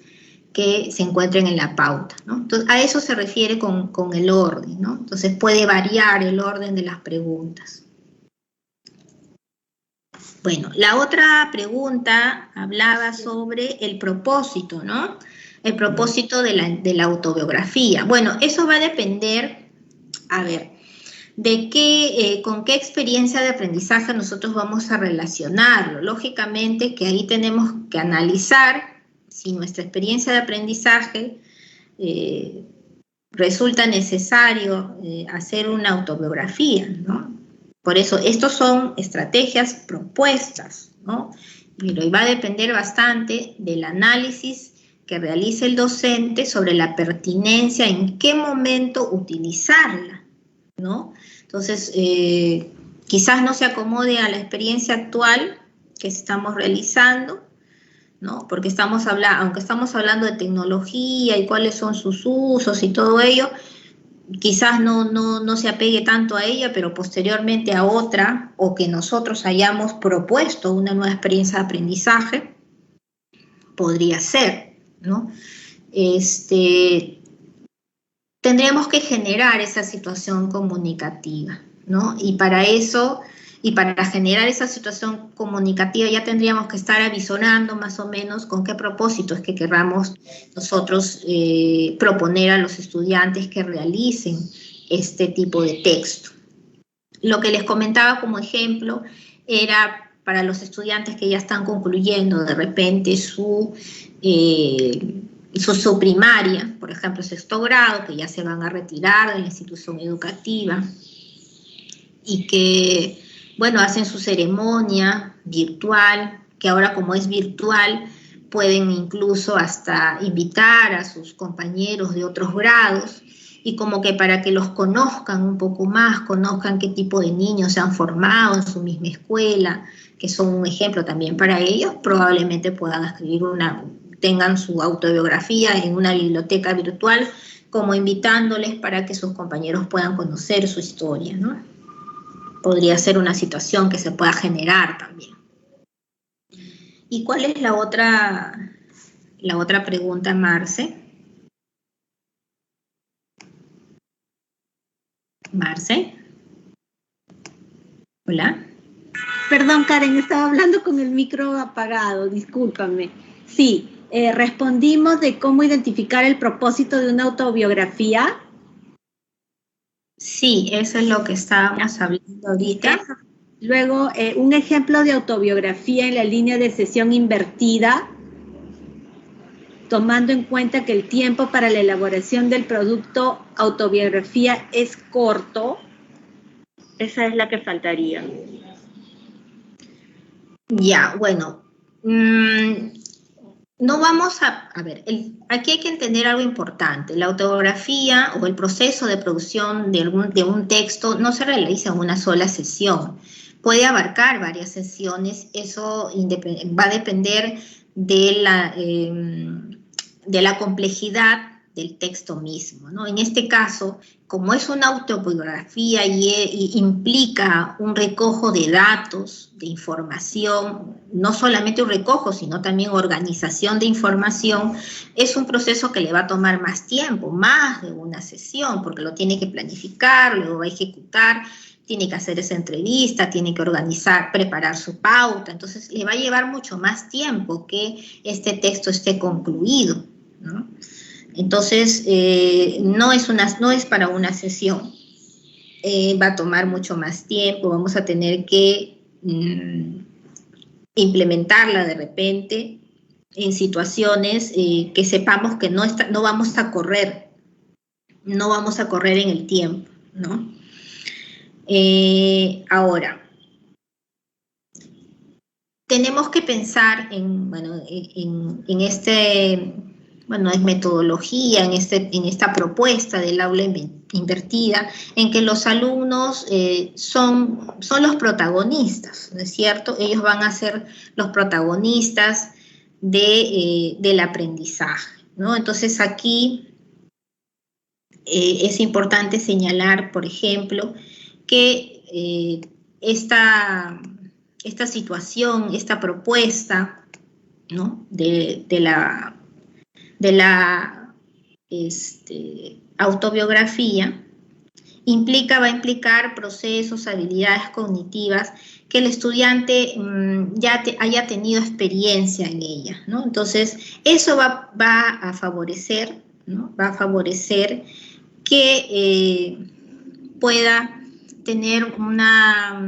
que se encuentren en la pauta, ¿no? Entonces, a eso se refiere con el orden, ¿no? Entonces puede variar el orden de las preguntas. Bueno, la otra pregunta hablaba sobre el propósito, ¿no? El propósito de la autobiografía. Bueno, eso va a depender, a ver, de con qué experiencia de aprendizaje nosotros vamos a relacionarlo. Lógicamente que ahí tenemos que analizar si nuestra experiencia de aprendizaje resulta necesario hacer una autobiografía, ¿no? Por eso, estos son estrategias propuestas, ¿no? Y va a depender bastante del análisis que realice el docente sobre la pertinencia, en qué momento utilizarla, ¿no? Entonces, quizás no se acomode a la experiencia actual que estamos realizando, ¿no? Porque aunque estamos hablando de tecnología y cuáles son sus usos y todo ello, quizás no se apegue tanto a ella, pero posteriormente a otra, o que nosotros hayamos propuesto una nueva experiencia de aprendizaje, podría ser, ¿no? Tendríamos que generar esa situación comunicativa, ¿no? Y para generar esa situación comunicativa ya tendríamos que estar avisorando más o menos con qué propósito es que querramos nosotros proponer a los estudiantes que realicen este tipo de texto. Lo que les comentaba como ejemplo era para los estudiantes que ya están concluyendo de repente su primaria, por ejemplo, sexto grado, que ya se van a retirar de la institución educativa y que, bueno, hacen su ceremonia virtual, que ahora como es virtual, pueden incluso hasta invitar a sus compañeros de otros grados y como que para que los conozcan un poco más, conozcan qué tipo de niños se han formado en su misma escuela, que son un ejemplo también para ellos, probablemente puedan escribir tengan su autobiografía en una biblioteca virtual, como invitándoles para que sus compañeros puedan conocer su historia, ¿no? Podría ser una situación que se pueda generar también. ¿Y cuál es la otra pregunta, Marce? Marce. Hola. Perdón, Karen, estaba hablando con el micro apagado, discúlpame. Sí, respondimos de cómo identificar el propósito de una autobiografía. Sí, eso es lo que estábamos hablando ahorita. Luego, un ejemplo de autobiografía en la línea de sesión invertida, tomando en cuenta que el tiempo para la elaboración del producto autobiografía es corto. Esa es la que faltaría. Ya, bueno. no vamos a ver, aquí hay que entender algo importante. La autobiografía o el proceso de producción de un texto no se realiza en una sola sesión. Puede abarcar varias sesiones, eso va a depender de la complejidad del texto mismo, ¿no? En este caso, como es una autobiografía y implica un recojo de datos, de información, no solamente un recojo, sino también organización de información, es un proceso que le va a tomar más tiempo, más de una sesión, porque lo tiene que planificar, luego va a ejecutar, tiene que hacer esa entrevista, tiene que organizar, preparar su pauta, entonces le va a llevar mucho más tiempo que este texto esté concluido, ¿no? Entonces, no es para una sesión, va a tomar mucho más tiempo, vamos a tener que implementarla de repente en situaciones que sepamos que no vamos a correr en el tiempo, ¿no? Ahora, tenemos que pensar en es metodología, en esta propuesta del aula invertida, en que los alumnos son los protagonistas, ¿no es cierto? Ellos van a ser los protagonistas del aprendizaje, ¿no? Entonces aquí es importante señalar, por ejemplo, que esta situación, esta propuesta, ¿no? de la autobiografía va a implicar procesos, habilidades cognitivas que el estudiante ya haya tenido experiencia en ellas, ¿no? Entonces, eso va a favorecer, ¿no? Va a favorecer que pueda tener una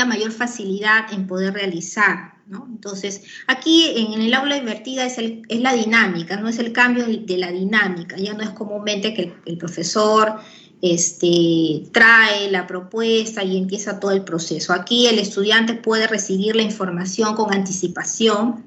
mayor facilidad en poder realizar, ¿no? Entonces, aquí en el aula invertida es la dinámica, no es el cambio de la dinámica, ya no es comúnmente que el profesor trae la propuesta y empieza todo el proceso. Aquí el estudiante puede recibir la información con anticipación,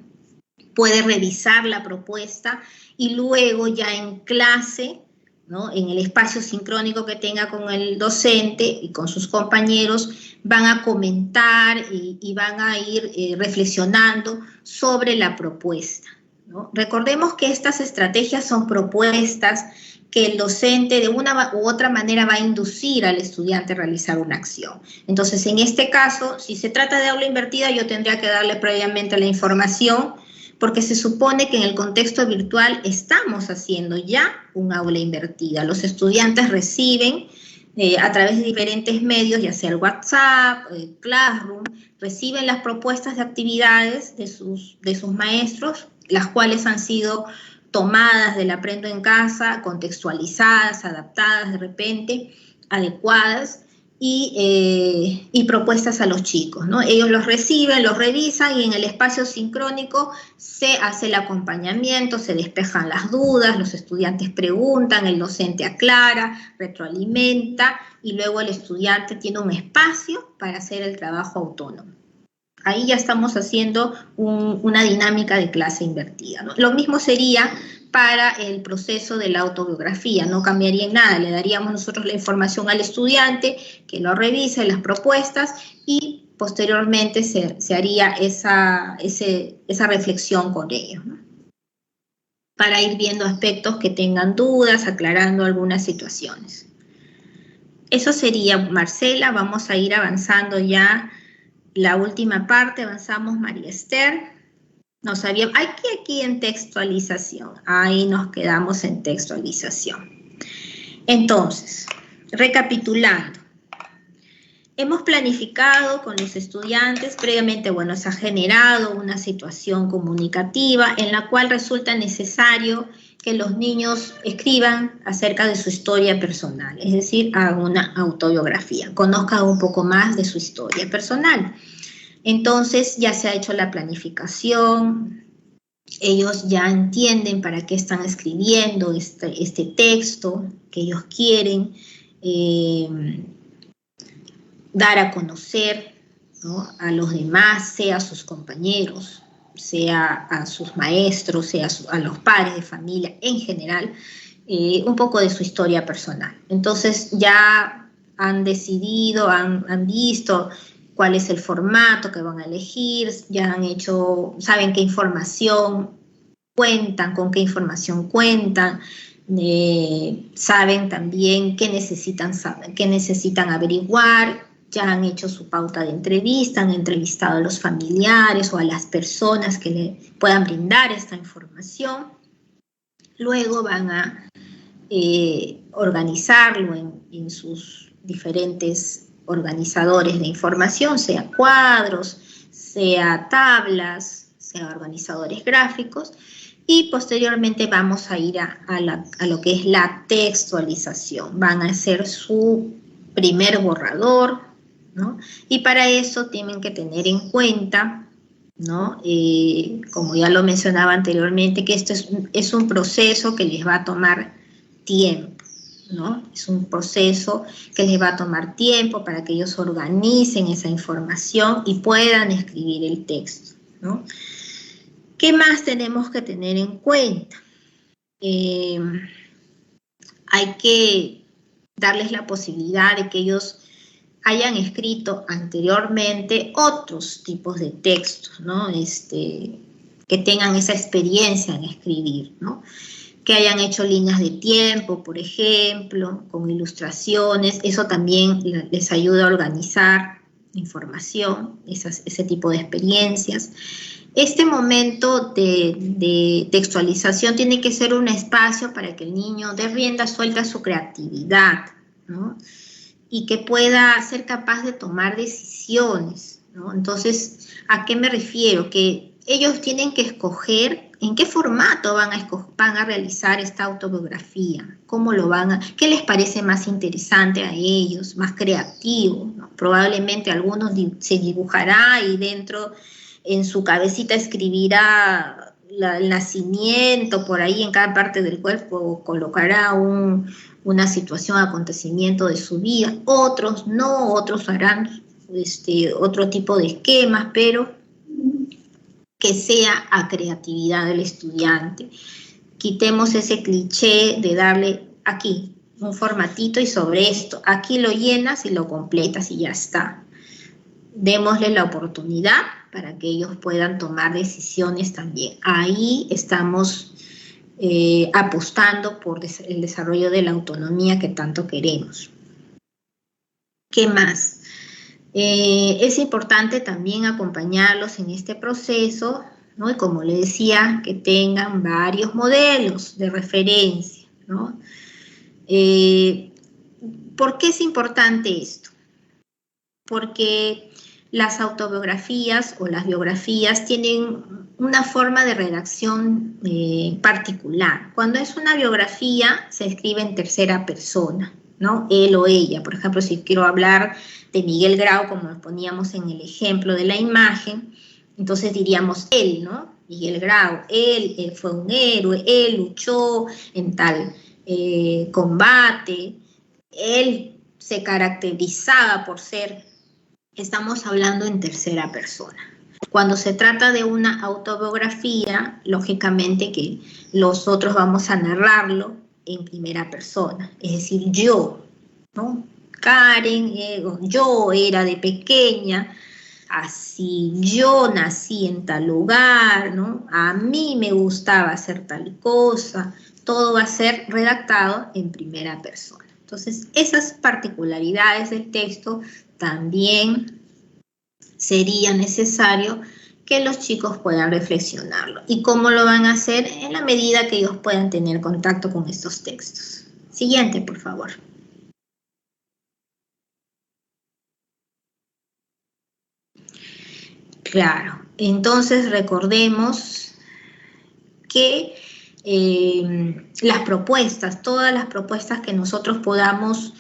puede revisar la propuesta y luego ya en clase, ¿no? En el espacio sincrónico que tenga con el docente y con sus compañeros, van a comentar y van a ir reflexionando sobre la propuesta, ¿no? Recordemos que estas estrategias son propuestas que el docente de una u otra manera va a inducir al estudiante a realizar una acción. Entonces, en este caso, si se trata de aula invertida, yo tendría que darle previamente la información, porque se supone que en el contexto virtual estamos haciendo ya un aula invertida. Los estudiantes reciben a través de diferentes medios, ya sea el WhatsApp, el Classroom, reciben las propuestas de actividades de sus maestros, las cuales han sido tomadas del Aprendo en Casa, contextualizadas, adaptadas de repente, adecuadas, y propuestas a los chicos, ¿no? Ellos los reciben, los revisan y en el espacio sincrónico se hace el acompañamiento, se despejan las dudas, los estudiantes preguntan, el docente aclara, retroalimenta y luego el estudiante tiene un espacio para hacer el trabajo autónomo. Ahí ya estamos haciendo una dinámica de clase invertida, ¿no? Lo mismo sería para el proceso de la autobiografía, no cambiaría en nada, le daríamos nosotros la información al estudiante, que lo revise, las propuestas, y posteriormente se haría esa reflexión con ellos, ¿no? Para ir viendo aspectos que tengan dudas, aclarando algunas situaciones. Eso sería, Marcela, vamos a ir avanzando ya la última parte, avanzamos, María Esther. No sabíamos, aquí en textualización, ahí nos quedamos en textualización. Entonces, recapitulando, hemos planificado con los estudiantes, previamente, bueno, se ha generado una situación comunicativa en la cual resulta necesario que los niños escriban acerca de su historia personal, es decir, hagan una autobiografía, conozcan un poco más de su historia personal. Entonces ya se ha hecho la planificación, ellos ya entienden para qué están escribiendo este texto que ellos quieren dar a conocer, ¿no? A los demás, sea a sus compañeros, sea a sus maestros, sea a los padres de familia en general, un poco de su historia personal. Entonces ya han decidido, han visto cuál es el formato que van a elegir, ya han hecho, saben qué información cuentan, con qué información cuentan, saben también qué necesitan averiguar, ya han hecho su pauta de entrevista, han entrevistado a los familiares o a las personas que le puedan brindar esta información. Luego van a organizarlo en sus diferentes organizadores de información, sea cuadros, sea tablas, sea organizadores gráficos, y posteriormente vamos a ir a lo que es la textualización. Van a hacer su primer borrador, ¿no? Y para eso tienen que tener en cuenta, ¿no? Como ya lo mencionaba anteriormente, que esto es un proceso que les va a tomar tiempo, ¿no? Es un proceso que les va a tomar tiempo para que ellos organicen esa información y puedan escribir el texto, ¿no? ¿Qué más tenemos que tener en cuenta? Hay que darles la posibilidad de que ellos hayan escrito anteriormente otros tipos de textos, ¿no? Que tengan esa experiencia en escribir, ¿no? Que hayan hecho líneas de tiempo, por ejemplo, con ilustraciones. Eso también les ayuda a organizar información, ese tipo de experiencias. Este momento de textualización tiene que ser un espacio para que el niño dé rienda suelta a su creatividad, ¿no? Y que pueda ser capaz de tomar decisiones, ¿no? Entonces, ¿a qué me refiero? Que ellos tienen que escoger en qué formato van a realizar esta autobiografía, qué les parece más interesante a ellos, más creativo, ¿no? Probablemente algunos se dibujará y dentro, en su cabecita escribirá el nacimiento, por ahí en cada parte del cuerpo colocará una situación, acontecimiento de su vida. Otros no, otros harán otro tipo de esquemas, pero que sea a creatividad del estudiante. Quitemos ese cliché de darle aquí un formatito y sobre esto, aquí lo llenas y lo completas y ya está. Démosle la oportunidad para que ellos puedan tomar decisiones también. Ahí estamos apostando por el desarrollo de la autonomía que tanto queremos. ¿Qué más? Es importante también acompañarlos en este proceso, ¿no? Y como les decía, que tengan varios modelos de referencia, ¿no? ¿Por qué es importante esto? Porque las autobiografías o las biografías tienen una forma de redacción particular. Cuando es una biografía, se escribe en tercera persona, ¿no? Él o ella. Por ejemplo, si quiero hablar de Miguel Grau, como lo poníamos en el ejemplo de la imagen, entonces diríamos él, ¿no? Miguel Grau, él fue un héroe, él luchó en tal combate, él se caracterizaba por ser. Estamos hablando en tercera persona. Cuando se trata de una autobiografía, lógicamente que nosotros vamos a narrarlo en primera persona, es decir, yo, ¿no? Karen, yo era de pequeña, así, yo nací en tal lugar, ¿no? A mí me gustaba hacer tal cosa, todo va a ser redactado en primera persona. Entonces, esas particularidades del texto también sería necesario que los chicos puedan reflexionarlo. ¿Y cómo lo van a hacer? En la medida que ellos puedan tener contacto con estos textos. Siguiente, por favor. Claro, entonces recordemos que las propuestas, todas las propuestas que nosotros podamos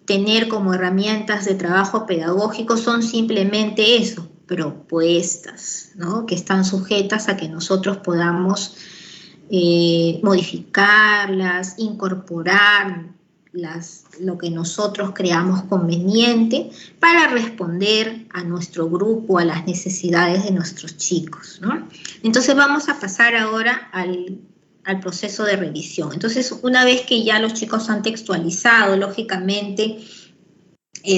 tener como herramientas de trabajo pedagógico son simplemente eso, propuestas, ¿no? Que están sujetas a que nosotros podamos modificarlas, incorporar lo que nosotros creamos conveniente para responder a nuestro grupo, a las necesidades de nuestros chicos, ¿no? Entonces vamos a pasar ahora al proceso de revisión. Entonces, una vez que ya los chicos han textualizado, lógicamente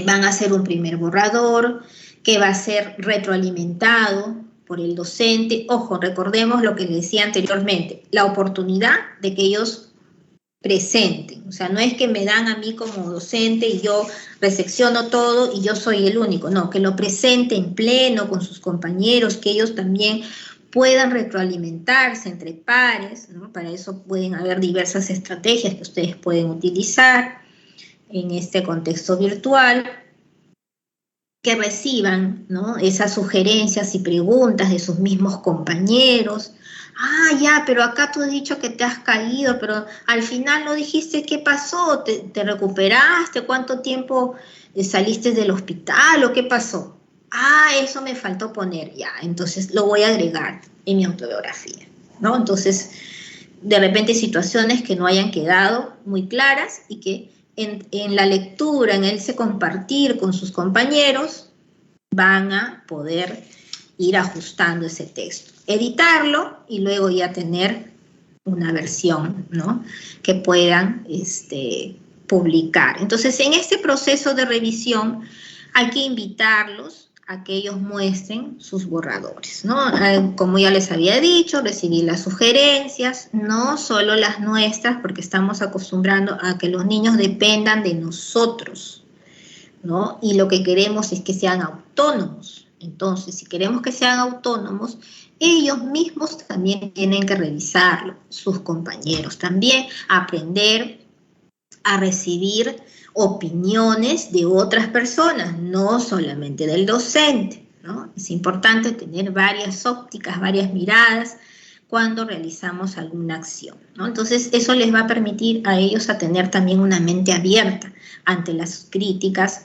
van a hacer un primer borrador que va a ser retroalimentado por el docente. Ojo, recordemos lo que les decía anteriormente, la oportunidad de que ellos presenten. O sea, no es que me dan a mí como docente y yo resecciono todo y yo soy el único. No, que lo presente en pleno con sus compañeros, que ellos también puedan retroalimentarse entre pares, ¿no? Para eso pueden haber diversas estrategias que ustedes pueden utilizar en este contexto virtual, que reciban, ¿no?, esas sugerencias y preguntas de sus mismos compañeros. Ah, ya, pero acá tú has dicho que te has caído, pero al final no dijiste qué pasó, ¿te recuperaste? ¿Cuánto tiempo saliste del hospital o qué pasó? Ah, eso me faltó poner, ya, entonces lo voy a agregar en mi autobiografía, ¿no? Entonces, de repente situaciones que no hayan quedado muy claras y que en la lectura, en ese compartir con sus compañeros, van a poder ir ajustando ese texto, editarlo y luego ya tener una versión, ¿no?, que puedan publicar. Entonces, en este proceso de revisión hay que invitarlos a que ellos muestren sus borradores, ¿no? Como ya les había dicho, recibir las sugerencias, no solo las nuestras, porque estamos acostumbrando a que los niños dependan de nosotros, ¿no? Y lo que queremos es que sean autónomos. Entonces, si queremos que sean autónomos, ellos mismos también tienen que revisarlo, sus compañeros también, aprender a recibir opiniones de otras personas, no solamente del docente, ¿no? Es importante tener varias ópticas, varias miradas cuando realizamos alguna acción, ¿no? Entonces, eso les va a permitir a ellos a tener también una mente abierta ante las críticas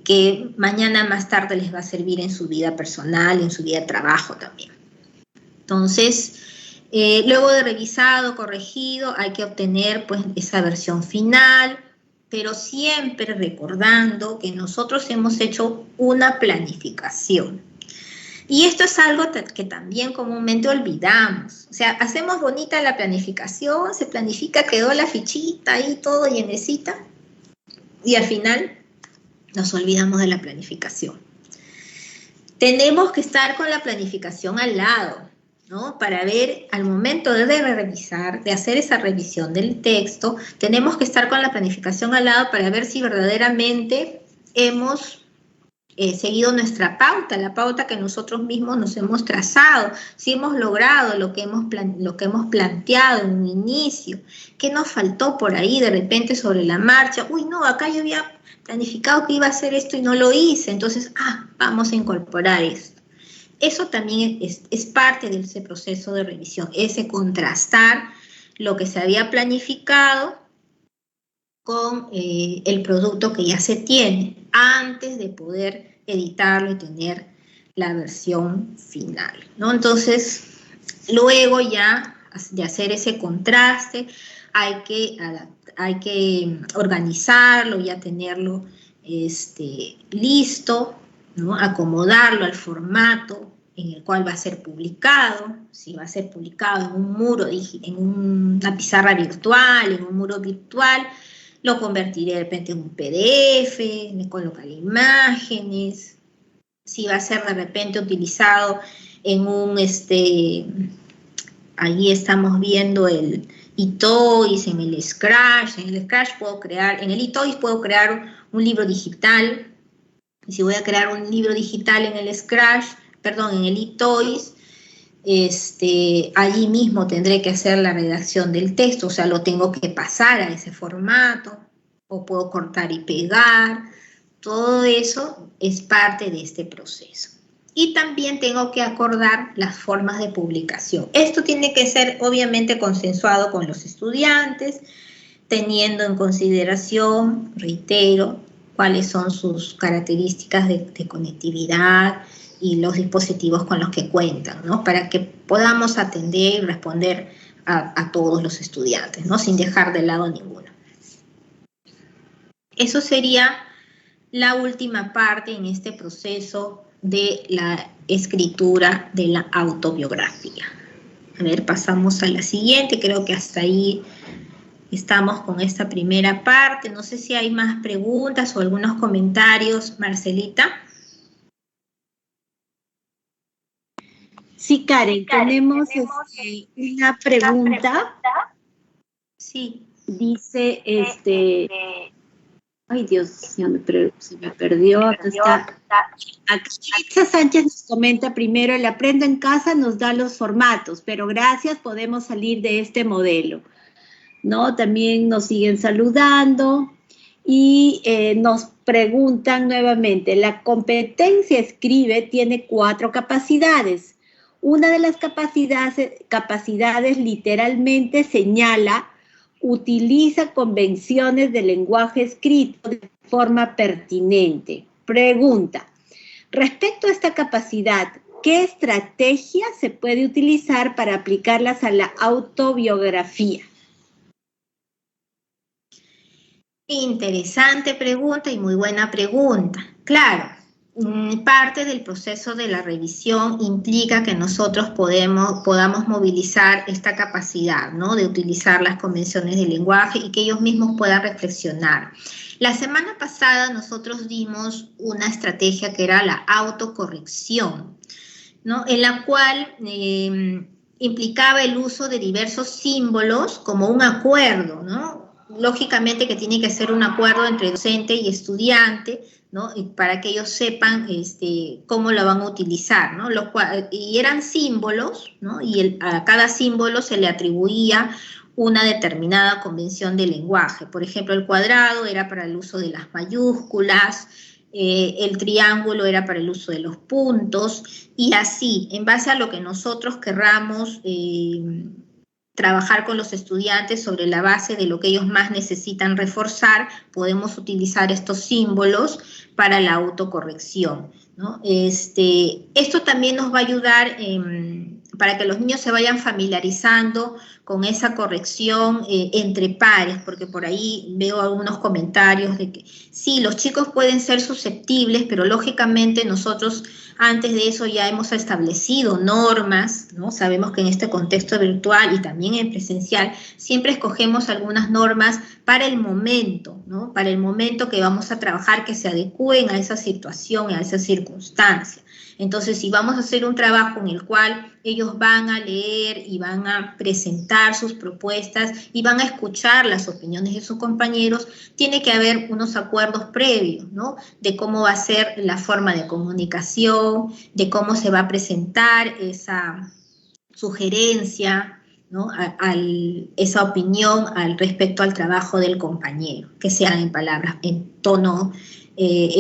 que mañana más tarde les va a servir en su vida personal, en su vida de trabajo también. Entonces, luego de revisado, corregido, hay que obtener pues esa versión final, pero siempre recordando que nosotros hemos hecho una planificación. Y esto es algo que también comúnmente olvidamos. O sea, hacemos bonita la planificación, se planifica, quedó la fichita ahí, todo llenecita, y al final nos olvidamos de la planificación. Tenemos que estar con la planificación al lado, ¿no? Para ver, al momento de revisar, de hacer esa revisión del texto, tenemos que estar con la planificación al lado para ver si verdaderamente hemos seguido nuestra pauta, la pauta que nosotros mismos nos hemos trazado, si hemos logrado lo que hemos planteado en un inicio, qué nos faltó por ahí de repente sobre la marcha. Uy, no, acá yo había planificado que iba a hacer esto y no lo hice, entonces, vamos a incorporar esto. Eso también es parte de ese proceso de revisión, ese contrastar lo que se había planificado con el producto que ya se tiene, antes de poder editarlo y tener la versión final, ¿no? Entonces, luego ya de hacer ese contraste, hay que organizarlo, ya tenerlo listo, ¿no? Acomodarlo al formato en el cual va a ser publicado, si va a ser publicado en un muro, en una pizarra virtual, en un muro virtual, lo convertiré de repente en un PDF, le colocaré imágenes, si va a ser de repente utilizado en un, allí estamos viendo el eToys, en el Scratch, en el eToys puedo crear un libro digital, y si voy a crear un libro digital en el Scratch, en el eToys, allí mismo tendré que hacer la redacción del texto, o sea, lo tengo que pasar a ese formato, o puedo cortar y pegar, todo eso es parte de este proceso. Y también tengo que acordar las formas de publicación. Esto tiene que ser obviamente consensuado con los estudiantes, teniendo en consideración, reitero, cuáles son sus características de conectividad y los dispositivos con los que cuentan, ¿no? Para que podamos atender y responder a todos los estudiantes, ¿no? Sin dejar de lado ninguno. Eso sería la última parte en este proceso de la escritura de la autobiografía. A ver, pasamos a la siguiente. Creo que hasta ahí estamos con esta primera parte. No sé si hay más preguntas o algunos comentarios, Marcelita. Sí, Karen, tenemos una pregunta. Sí. Dice, ay Dios, se me perdió. Acá está. Alexa Sánchez nos comenta primero, el Aprendo en Casa nos da los formatos, pero gracias, podemos salir de este modelo, ¿no? También nos siguen saludando y nos preguntan nuevamente, la competencia escribe tiene 4 capacidades. Una de las capacidades literalmente señala, utiliza convenciones de lenguaje escrito de forma pertinente. Pregunta, respecto a esta capacidad, ¿qué estrategia se puede utilizar para aplicarlas a la autobiografía? Interesante pregunta y muy buena pregunta. Claro, parte del proceso de la revisión implica que nosotros podamos movilizar esta capacidad, ¿no? De utilizar las convenciones del lenguaje y que ellos mismos puedan reflexionar. La semana pasada nosotros dimos una estrategia que era la autocorrección, ¿no? En la cual implicaba el uso de diversos símbolos como un acuerdo, ¿no? Lógicamente que tiene que ser un acuerdo entre docente y estudiante, ¿no? Y para que ellos sepan cómo lo van a utilizar, ¿no? Y eran símbolos, ¿no? Y a cada símbolo se le atribuía una determinada convención de lenguaje. Por ejemplo, el cuadrado era para el uso de las mayúsculas, el triángulo era para el uso de los puntos, y así, en base a lo que nosotros querramos trabajar con los estudiantes sobre la base de lo que ellos más necesitan reforzar, podemos utilizar estos símbolos para la autocorrección, ¿no? Esto también nos va a ayudar para que los niños se vayan familiarizando con esa corrección entre pares, porque por ahí veo algunos comentarios de que sí, los chicos pueden ser susceptibles, pero lógicamente nosotros antes de eso ya hemos establecido normas, ¿no? Sabemos que en este contexto virtual y también en presencial siempre escogemos algunas normas para el momento, ¿no? Para el momento que vamos a trabajar, que se adecúen a esa situación, a esa circunstancia. Entonces, si vamos a hacer un trabajo en el cual ellos van a leer y van a presentar sus propuestas y van a escuchar las opiniones de sus compañeros, tiene que haber unos acuerdos previos, ¿no? De cómo va a ser la forma de comunicación, de cómo se va a presentar esa sugerencia, ¿no? Esa opinión respecto al trabajo del compañero, que sean en palabras, en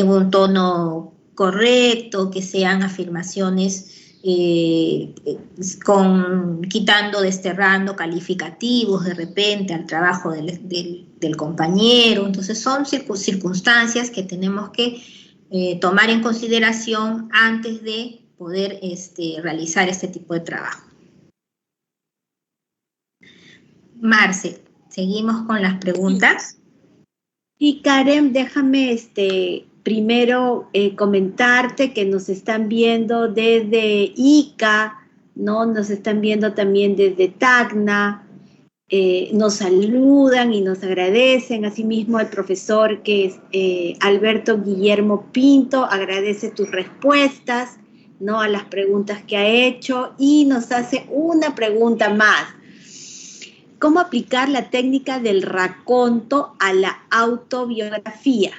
un tono correcto, que sean afirmaciones quitando, desterrando calificativos de repente al trabajo del compañero. Entonces son circunstancias que tenemos que tomar en consideración antes de poder realizar este tipo de trabajo. Marce, ¿seguimos con las preguntas? Sí, Karen, déjame primero comentarte que nos están viendo desde Ica, ¿no? Nos están viendo también desde Tacna, nos saludan y nos agradecen. Asimismo, el profesor que es Alberto Guillermo Pinto agradece tus respuestas, ¿no? A las preguntas que ha hecho y nos hace una pregunta más. ¿Cómo aplicar la técnica del raconto a la autobiografía?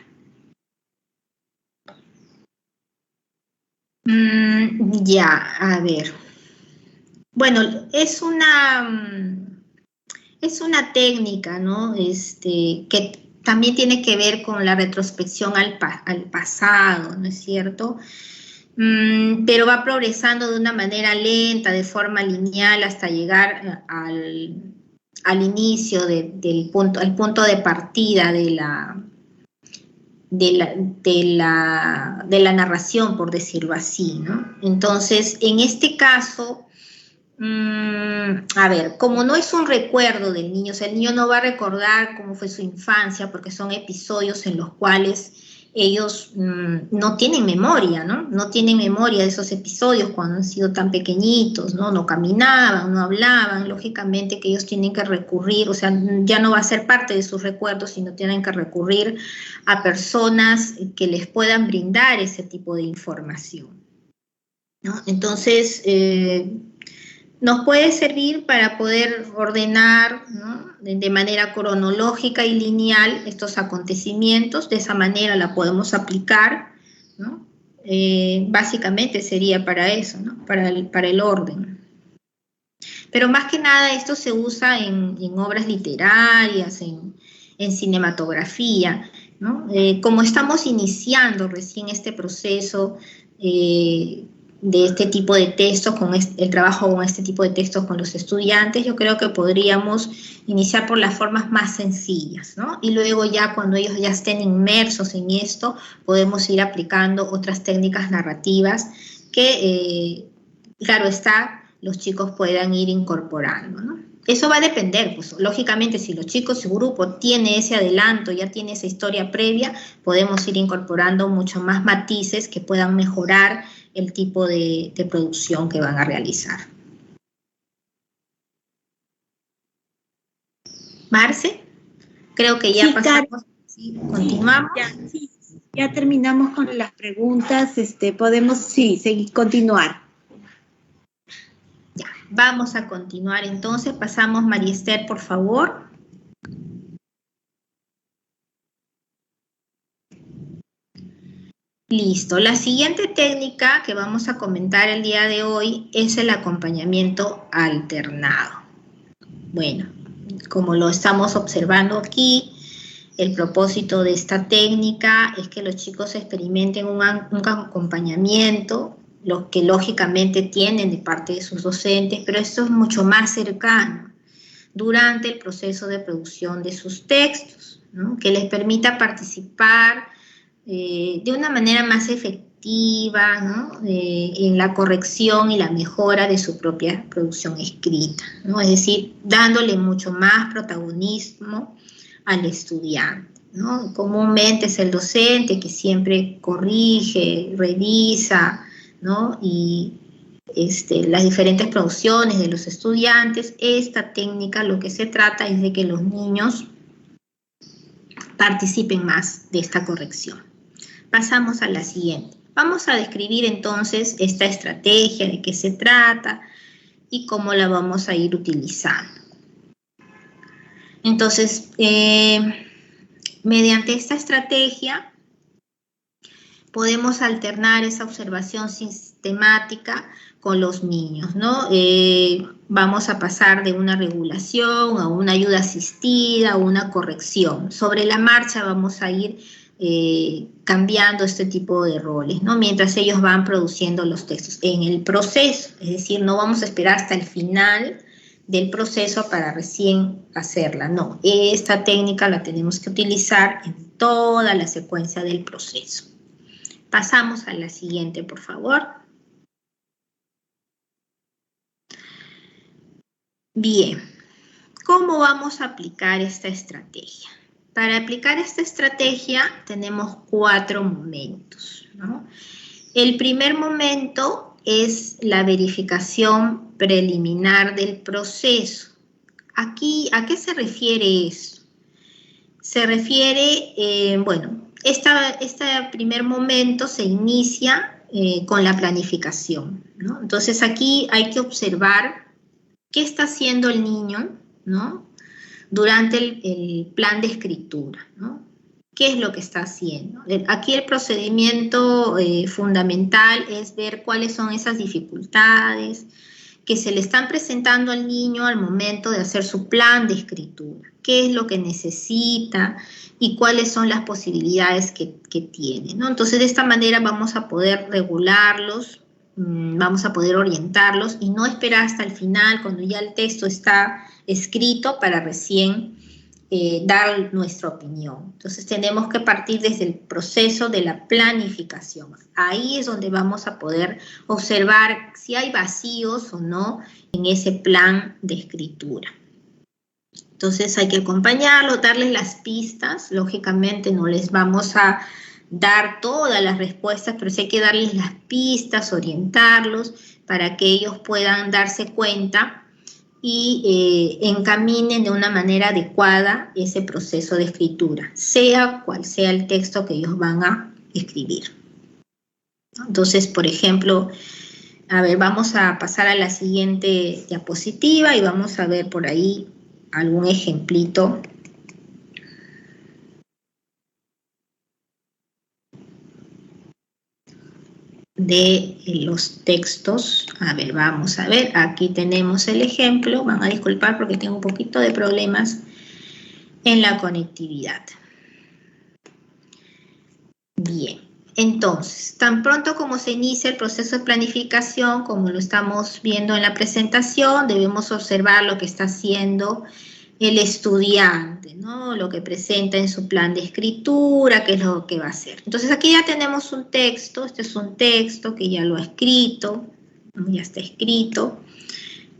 Ya, a ver. Bueno, es una técnica, ¿no? Que también tiene que ver con la retrospección al pasado, ¿no es cierto? Pero va progresando de una manera lenta, de forma lineal, hasta llegar al inicio al punto de partida de la narración, por decirlo así, ¿no? Entonces, en este caso, A ver, como no es un recuerdo del niño, o sea, el niño no va a recordar cómo fue su infancia, porque son episodios en los cuales ellos no tienen memoria, ¿no? No tienen memoria de esos episodios cuando han sido tan pequeñitos, ¿no? No caminaban, no hablaban, lógicamente que ellos tienen que recurrir, o sea, ya no va a ser parte de sus recuerdos, sino tienen que recurrir a personas que les puedan brindar ese tipo de información, ¿no? Entonces, nos puede servir para poder ordenar, ¿no?, de manera cronológica y lineal estos acontecimientos. De esa manera la podemos aplicar, ¿no? Básicamente sería para eso, ¿no? Para el orden. Pero más que nada esto se usa en obras literarias, en cinematografía, ¿no? Como estamos iniciando recién este proceso de este tipo de textos, el trabajo con este tipo de textos con los estudiantes, yo creo que podríamos iniciar por las formas más sencillas, ¿no? Y luego ya cuando ellos ya estén inmersos en esto, podemos ir aplicando otras técnicas narrativas que, claro está, los chicos puedan ir incorporando, ¿no? Eso va a depender, pues lógicamente si los chicos, su grupo tiene ese adelanto, ya tiene esa historia previa, podemos ir incorporando mucho más matices que puedan mejorar el tipo de producción que van a realizar. Marce, creo que ya pasamos, ¿sí? Continuamos. Ya terminamos con las preguntas, podemos, seguir, continuar. Ya, vamos a continuar entonces, pasamos María Esther, por favor. Listo, la siguiente técnica que vamos a comentar el día de hoy es el acompañamiento alternado. Bueno, como lo estamos observando aquí, el propósito de esta técnica es que los chicos experimenten un acompañamiento, lo que lógicamente tienen de parte de sus docentes, pero esto es mucho más cercano durante el proceso de producción de sus textos, ¿no? Que les permita participar de una manera más efectiva, ¿no? En la corrección y la mejora de su propia producción escrita, ¿no? Es decir, dándole mucho más protagonismo al estudiante, ¿no? Comúnmente es el docente que siempre corrige, revisa, ¿no? Y las diferentes producciones de los estudiantes. Esta técnica lo que se trata es de que los niños participen más de esta corrección. Pasamos a la siguiente. Vamos a describir entonces esta estrategia, de qué se trata y cómo la vamos a ir utilizando. Entonces, mediante esta estrategia podemos alternar esa observación sistemática con los niños, ¿no? Vamos a pasar de una regulación a una ayuda asistida, a una corrección. Sobre la marcha vamos a ir cambiando este tipo de roles, ¿no? Mientras ellos van produciendo los textos. En el proceso, es decir, no vamos a esperar hasta el final del proceso para recién hacerla, no. Esta técnica la tenemos que utilizar en toda la secuencia del proceso. Pasamos a la siguiente, por favor. Bien, ¿cómo vamos a aplicar esta estrategia? Para aplicar esta estrategia tenemos 4 momentos, ¿no? El primer momento es la verificación preliminar del proceso. Aquí, ¿a qué se refiere esto? Se refiere, bueno, este primer momento se inicia con la planificación, ¿no? Entonces aquí hay que observar qué está haciendo el niño, ¿no? Durante el plan de escritura, ¿no? ¿Qué es lo que está haciendo? Aquí el procedimiento fundamental es ver cuáles son esas dificultades que se le están presentando al niño al momento de hacer su plan de escritura. ¿Qué es lo que necesita y cuáles son las posibilidades que tiene, ¿no? Entonces, de esta manera vamos a poder regularlos, vamos a poder orientarlos y no esperar hasta el final, cuando ya el texto está escrito, para recién dar nuestra opinión. Entonces tenemos que partir desde el proceso de la planificación. Ahí es donde vamos a poder observar si hay vacíos o no en ese plan de escritura. Entonces hay que acompañarlo, darles las pistas. Lógicamente no les vamos a dar todas las respuestas, pero sí hay que darles las pistas, orientarlos para que ellos puedan darse cuenta y encaminen de una manera adecuada ese proceso de escritura, sea cual sea el texto que ellos van a escribir. Entonces, por ejemplo, a ver, vamos a pasar a la siguiente diapositiva y vamos a ver por ahí algún ejemplito. De los textos. A ver, vamos a ver, aquí tenemos el ejemplo. Van a disculpar porque tengo un poquito de problemas en la conectividad. Bien, entonces, tan pronto como se inicia el proceso de planificación, como lo estamos viendo en la presentación, debemos observar lo que está haciendo el estudiante, ¿no? Lo que presenta en su plan de escritura, qué es lo que va a hacer. Entonces aquí ya tenemos un texto, este es un texto que ya lo ha escrito, ya está escrito,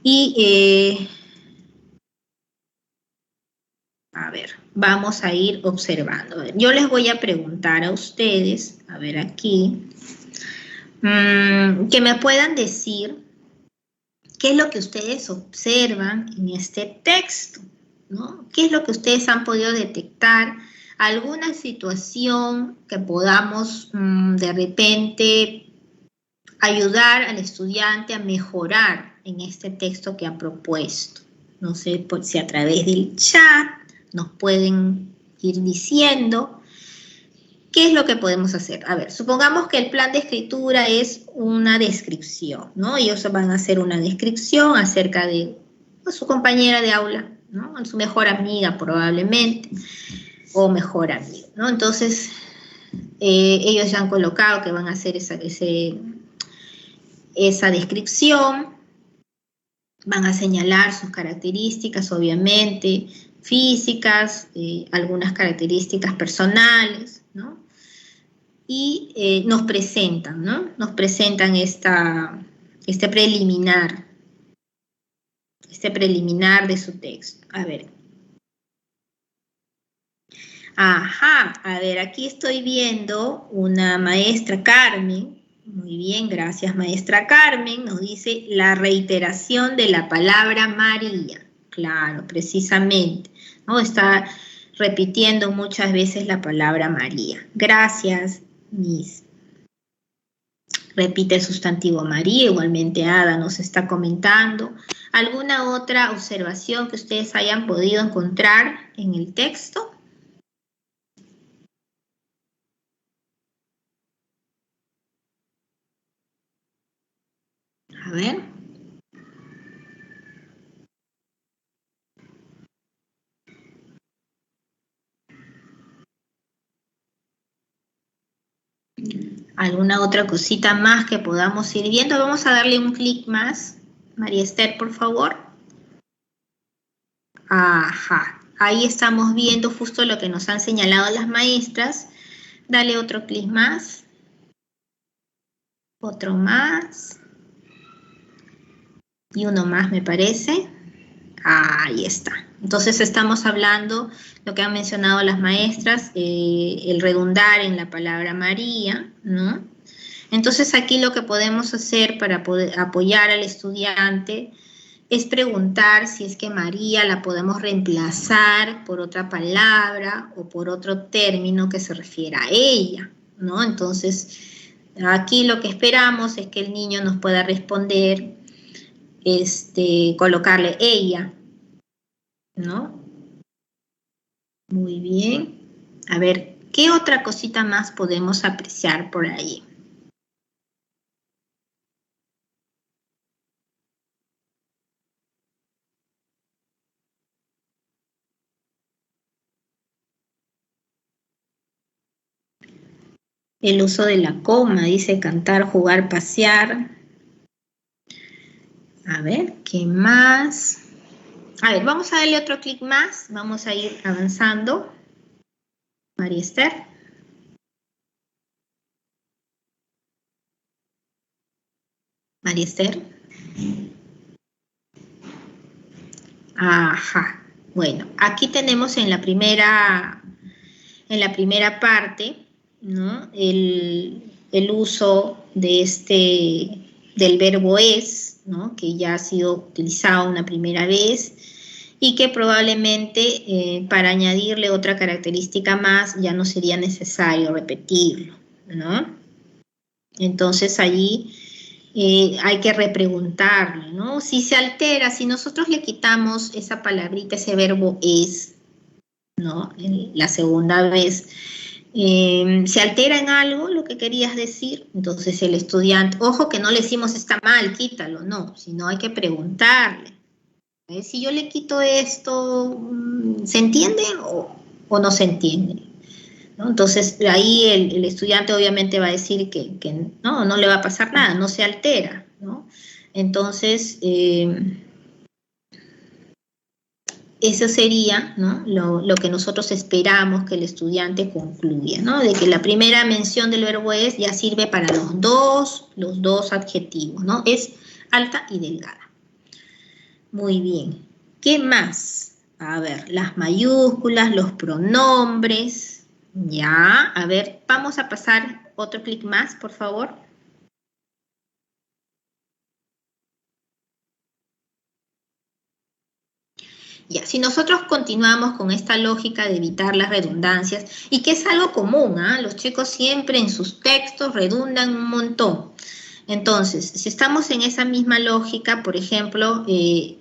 y a ver, vamos a ir observando. A ver, yo les voy a preguntar a ustedes, a ver aquí, que me puedan decir qué es lo que ustedes observan en este texto, ¿no? ¿Qué es lo que ustedes han podido detectar? ¿Alguna situación que podamos de repente ayudar al estudiante a mejorar en este texto que ha propuesto? No sé si a través del chat nos pueden ir diciendo qué es lo que podemos hacer. A ver, supongamos que el plan de escritura es una descripción, ¿no? Ellos van a hacer una descripción acerca de su compañera de aula, ¿no? Su mejor amiga probablemente, o mejor amigo, ¿no? Entonces, ellos ya han colocado que van a hacer esa descripción, van a señalar sus características, obviamente, físicas, algunas características personales, ¿no? Y nos presentan, ¿no? Nos presentan este preliminar de su texto. A ver. Ajá, a ver, aquí estoy viendo una maestra Carmen. Muy bien, gracias maestra Carmen. Nos dice la reiteración de la palabra María. Claro, precisamente, ¿no? Está repitiendo muchas veces la palabra María. Gracias, Miss. Repite el sustantivo María, igualmente Ada nos está comentando. ¿Alguna otra observación que ustedes hayan podido encontrar en el texto? A ver. ¿Alguna otra cosita más que podamos ir viendo? Vamos a darle un clic más. María Esther, por favor. Ajá, ahí estamos viendo justo lo que nos han señalado las maestras. Dale otro clic más. Otro más. Y uno más, me parece. Ahí está. Entonces estamos hablando, lo que han mencionado las maestras, el redundar en la palabra María, ¿no? Entonces aquí lo que podemos hacer para poder apoyar al estudiante es preguntar si es que María la podemos reemplazar por otra palabra o por otro término que se refiera a ella, ¿no? Entonces aquí lo que esperamos es que el niño nos pueda responder, colocarle ella, ¿no? Muy bien. A ver, ¿qué otra cosita más podemos apreciar por ahí? El uso de la coma, dice cantar, jugar, pasear. A ver, ¿qué más? A ver, vamos a darle otro clic más, vamos a ir avanzando. María Esther. María Esther. Ajá. Bueno, aquí tenemos en la primera parte, ¿no? El uso del verbo es, ¿no? Que ya ha sido utilizado una primera vez y que probablemente para añadirle otra característica más ya no sería necesario repetirlo, ¿no? Entonces allí hay que repreguntarle, ¿no? Si se altera, si nosotros le quitamos esa palabrita, ese verbo es, ¿no? La segunda vez, se altera en algo lo que querías decir, entonces el estudiante, ojo que no le decimos está mal, quítalo, no, sino hay que preguntarle. Si yo le quito esto, ¿se entiende o no se entiende? ¿No? Entonces ahí el estudiante obviamente va a decir que no le va a pasar nada, no se altera, ¿no? Entonces, eso sería, ¿no? lo que nosotros esperamos que el estudiante concluya, ¿no? De que la primera mención del verbo es ya sirve para los dos adjetivos, ¿no? Es alta y delgada. Muy bien. ¿Qué más? A ver, las mayúsculas, los pronombres. Ya, a ver, vamos a pasar otro clic más, por favor. Ya, si nosotros continuamos con esta lógica de evitar las redundancias, y que es algo común, ¿ah? Los chicos siempre en sus textos redundan un montón. Entonces, si estamos en esa misma lógica, por ejemplo,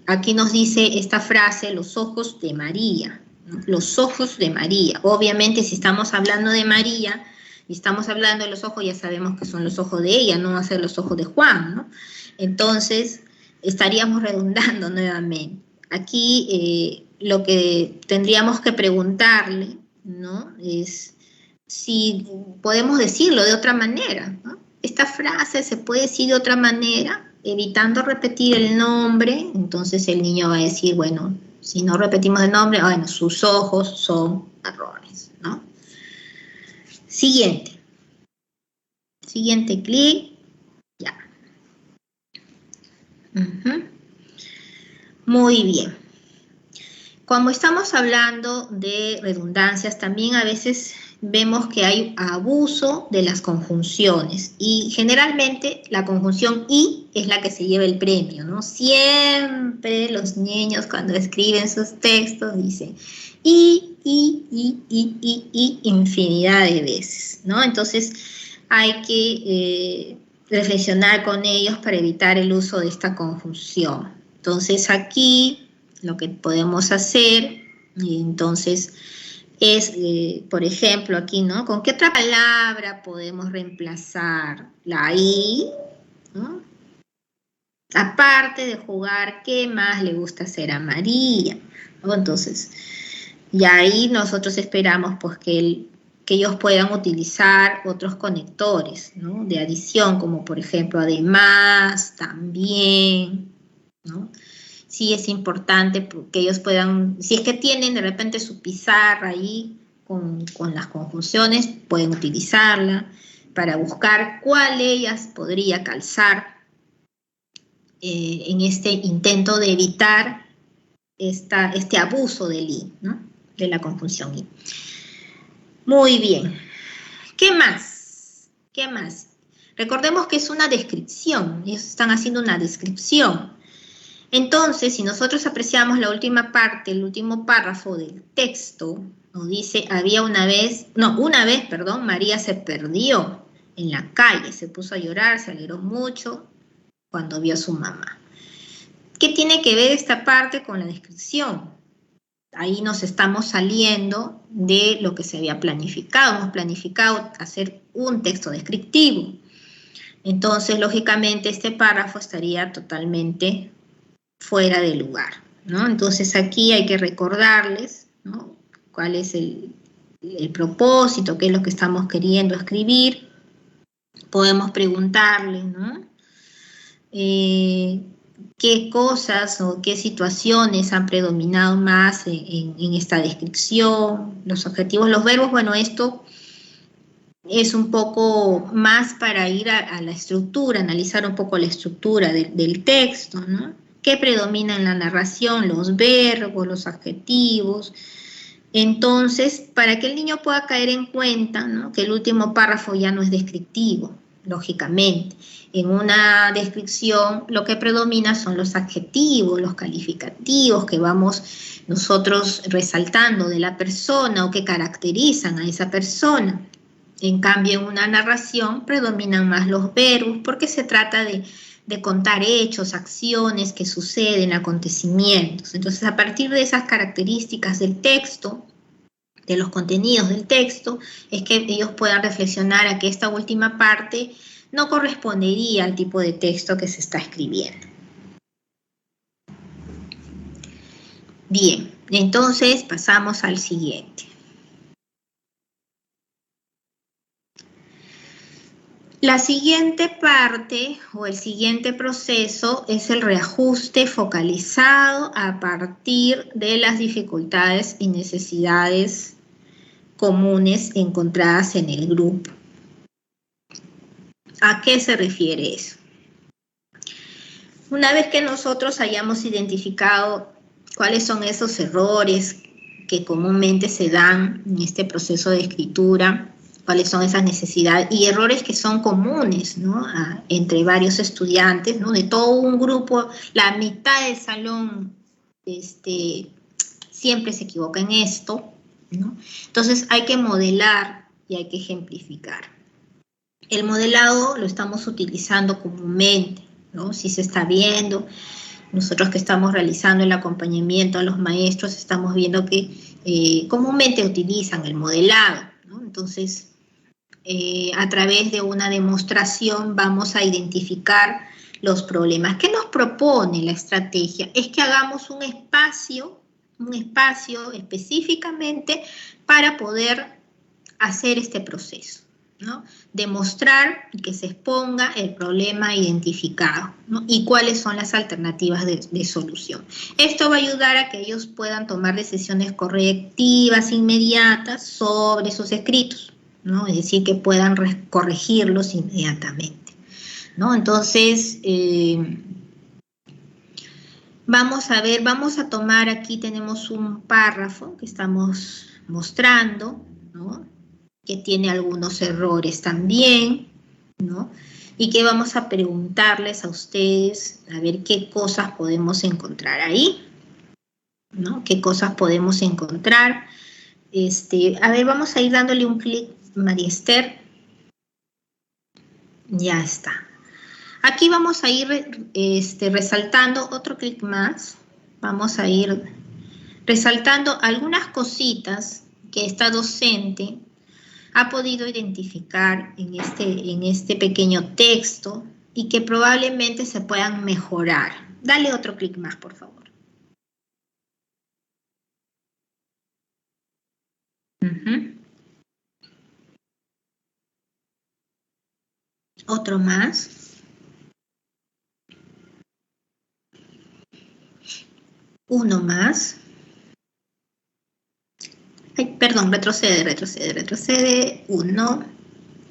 aquí nos dice esta frase, los ojos de María, ¿no? Los ojos de María. Obviamente, si estamos hablando de María y estamos hablando de los ojos, ya sabemos que son los ojos de ella, no van a ser los ojos de Juan, ¿no? Entonces, estaríamos redundando nuevamente. Aquí lo que tendríamos que preguntarle, ¿no? Es si podemos decirlo de otra manera, ¿no? Esta frase se puede decir de otra manera, evitando repetir el nombre, entonces el niño va a decir, bueno, si no repetimos el nombre, bueno, sus ojos son marrones, ¿no? Siguiente. Siguiente clic, ya. Muy bien. Cuando estamos hablando de redundancias, también a veces vemos que hay abuso de las conjunciones y generalmente la conjunción y es la que se lleva el premio, ¿no? Siempre los niños cuando escriben sus textos dicen y infinidad de veces, ¿no? Entonces hay que reflexionar con ellos para evitar el uso de esta conjunción. Entonces aquí lo que podemos hacer, entonces, es, por ejemplo, aquí, ¿no? ¿Con qué otra palabra podemos reemplazar la I? ¿No? Aparte de jugar, ¿qué más le gusta hacer a María? ¿No? Entonces, y ahí nosotros esperamos pues que ellos puedan utilizar otros conectores, ¿no? De adición, como por ejemplo, además, también, ¿no? Sí es importante que ellos puedan, si es que tienen de repente su pizarra ahí con las conjunciones, pueden utilizarla para buscar cuál de ellas podría calzar en este intento de evitar este abuso del I, ¿no? De la conjunción I. Muy bien. ¿Qué más? ¿Qué más? Recordemos que es una descripción, ellos están haciendo una descripción. Entonces, si nosotros apreciamos la última parte, el último párrafo del texto, nos dice, una vez, María se perdió en la calle, se puso a llorar, se alegró mucho cuando vio a su mamá. ¿Qué tiene que ver esta parte con la descripción? Ahí nos estamos saliendo de lo que se había planificado. Hemos planificado hacer un texto descriptivo. Entonces, lógicamente, este párrafo estaría totalmente fuera de lugar, ¿no? Entonces aquí hay que recordarles, ¿no? Cuál es el propósito, qué es lo que estamos queriendo escribir. Podemos preguntarle, ¿no? ¿Qué qué cosas o qué situaciones han predominado más en esta descripción, los adjetivos, los verbos. Bueno, esto es un poco más para ir a la estructura, analizar un poco la estructura del texto, ¿no? ¿Qué predomina en la narración? Los verbos, los adjetivos. Entonces, para que el niño pueda caer en cuenta, ¿no?, que el último párrafo ya no es descriptivo, lógicamente. En una descripción lo que predomina son los adjetivos, los calificativos que vamos nosotros resaltando de la persona o que caracterizan a esa persona. En cambio, en una narración predominan más los verbos porque se trata de contar hechos, acciones que suceden, acontecimientos. Entonces, a partir de esas características del texto, de los contenidos del texto, es que ellos puedan reflexionar a que esta última parte no correspondería al tipo de texto que se está escribiendo. Bien, entonces pasamos al siguiente. La siguiente parte o el siguiente proceso es el reajuste focalizado a partir de las dificultades y necesidades comunes encontradas en el grupo. ¿A qué se refiere eso? Una vez que nosotros hayamos identificado cuáles son esos errores que comúnmente se dan en este proceso de escritura, cuáles son esas necesidades y errores que son comunes, ¿no?, entre varios estudiantes, ¿no?, de todo un grupo, la mitad del salón siempre se equivoca en esto, ¿no? Entonces hay que modelar y hay que ejemplificar. El modelado lo estamos utilizando comúnmente, ¿no? Si se está viendo, nosotros que estamos realizando el acompañamiento a los maestros, estamos viendo que comúnmente utilizan el modelado, ¿no? Entonces, a través de una demostración vamos a identificar los problemas. ¿Qué nos propone la estrategia? Es que hagamos un espacio específicamente para poder hacer este proceso, ¿no? Demostrar y que se exponga el problema identificado, ¿no?, y cuáles son las alternativas de solución. Esto va a ayudar a que ellos puedan tomar decisiones correctivas inmediatas sobre sus escritos, ¿no? Es decir, que puedan corregirlos inmediatamente, ¿no? Entonces, vamos a tomar aquí, tenemos un párrafo que estamos mostrando, ¿no?, que tiene algunos errores también, ¿no?, y que vamos a preguntarles a ustedes a ver qué cosas podemos encontrar ahí, ¿no?, qué cosas podemos encontrar. A ver, vamos a ir dándole un clic, María Esther. Ya está. Aquí vamos a ir resaltando otro clic más. Vamos a ir resaltando algunas cositas que esta docente ha podido identificar en este pequeño texto y que probablemente se puedan mejorar. Dale otro clic más, por favor. Otro más. Uno más. Ay, perdón, retrocede. Uno.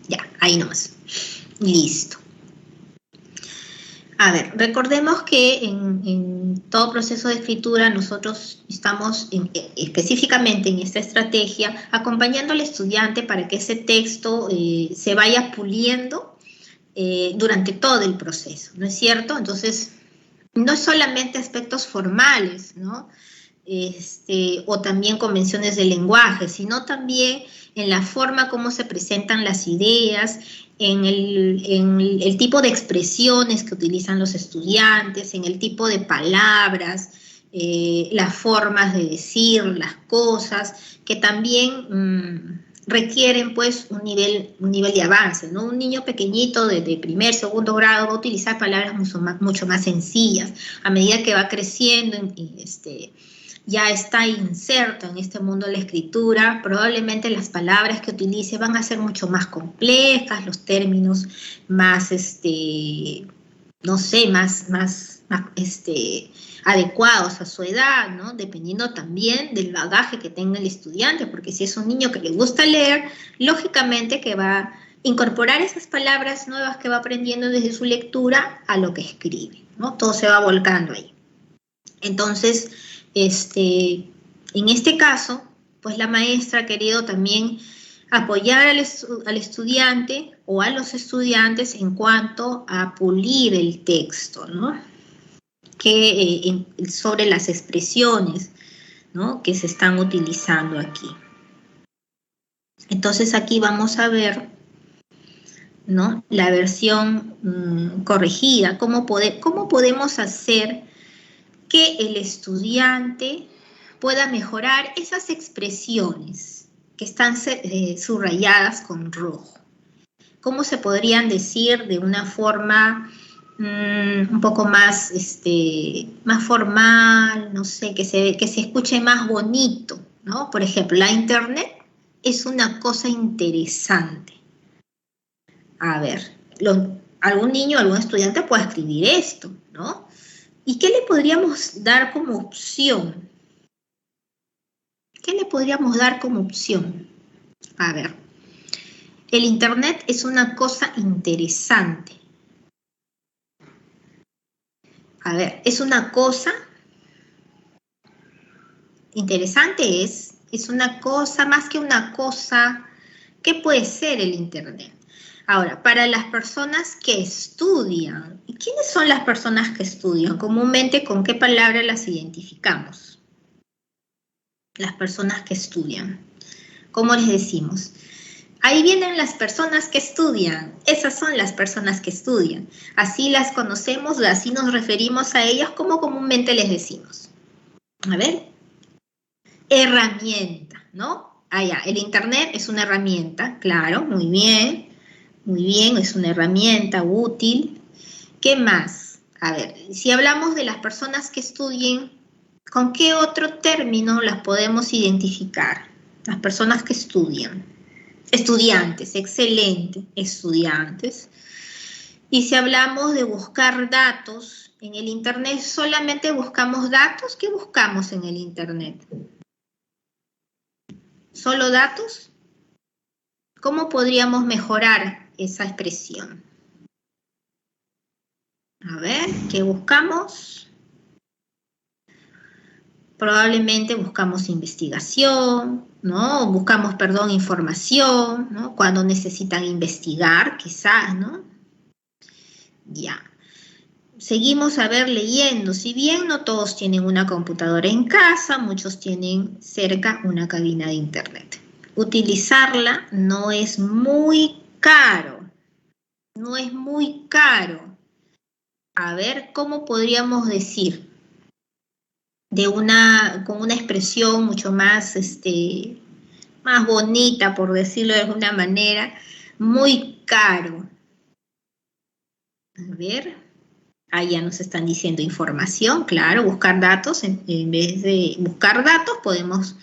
Ya, ahí nomás. Listo. A ver, recordemos que en todo proceso de escritura nosotros estamos específicamente en esta estrategia acompañando al estudiante para que ese texto se vaya puliendo durante todo el proceso, ¿no es cierto? Entonces, no es solamente aspectos formales, ¿no?, o también convenciones del lenguaje, sino también en la forma como se presentan las ideas, en el tipo de expresiones que utilizan los estudiantes, en el tipo de palabras, las formas de decir las cosas, que también requieren pues un nivel de avance, ¿no? Un niño pequeñito de primer, segundo grado va a utilizar palabras mucho más sencillas. A medida que va creciendo ya está inserto en este mundo de la escritura, probablemente las palabras que utilice van a ser mucho más complejas, los términos más, no sé, más adecuados a su edad, ¿no? Dependiendo también del bagaje que tenga el estudiante, porque si es un niño que le gusta leer, lógicamente que va a incorporar esas palabras nuevas que va aprendiendo desde su lectura a lo que escribe, ¿no? Todo se va volcando ahí. Entonces, en este caso, pues la maestra ha querido también apoyar al estudiante o a los estudiantes en cuanto a pulir el texto, ¿no? Sobre las expresiones, ¿no?, que se están utilizando aquí. Entonces aquí vamos a ver, ¿no?, la versión corregida, cómo podemos hacer que el estudiante pueda mejorar esas expresiones que están subrayadas con rojo. ¿Cómo se podrían decir de una forma un poco más, más formal, no sé, que se escuche más bonito, ¿no? Por ejemplo, la internet es una cosa interesante. A ver, algún niño, algún estudiante puede escribir esto, ¿no? ¿Y qué le podríamos dar como opción? ¿Qué le podríamos dar como opción? A ver, el internet es una cosa interesante. A ver, es una cosa interesante, es una cosa, más que una cosa. ¿Qué puede ser el internet? Ahora, para las personas que estudian, ¿y quiénes son las personas que estudian? Comúnmente, ¿con qué palabra las identificamos? Las personas que estudian. ¿Cómo les decimos? Ahí vienen las personas que estudian. Esas son las personas que estudian. Así las conocemos, así nos referimos a ellas, como comúnmente les decimos. A ver. Herramienta, ¿no? Ya, el internet es una herramienta, claro, muy bien, es una herramienta útil. ¿Qué más? A ver, si hablamos de las personas que estudien, ¿con qué otro término las podemos identificar? Las personas que estudian. Estudiantes, excelente, estudiantes. Y si hablamos de buscar datos en el internet, solamente buscamos datos. ¿Qué buscamos en el internet? ¿Solo datos? ¿Cómo podríamos mejorar esa expresión? A ver, ¿qué buscamos? Probablemente buscamos investigación, ¿no? Buscamos, información, ¿no? Cuando necesitan investigar, quizás, ¿no? Ya. Seguimos leyendo. Si bien no todos tienen una computadora en casa, muchos tienen cerca una cabina de internet. Utilizarla no es muy caro. No es muy caro. A ver, ¿cómo podríamos decir? Con una expresión mucho más, más bonita, por decirlo de alguna manera, muy caro. A ver, ahí ya nos están diciendo información, claro, buscar datos, en vez de buscar datos podemos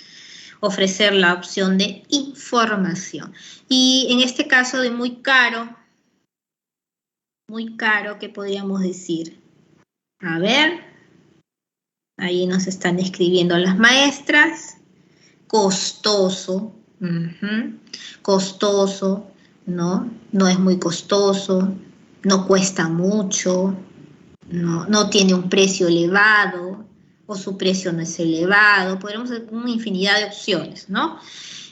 ofrecer la opción de información. Y en este caso de muy caro, ¿qué podríamos decir? A ver, ahí nos están escribiendo las maestras. Costoso, costoso, ¿no? No es muy costoso, no cuesta mucho, no tiene un precio elevado, o su precio no es elevado. Podemos hacer una infinidad de opciones, ¿no?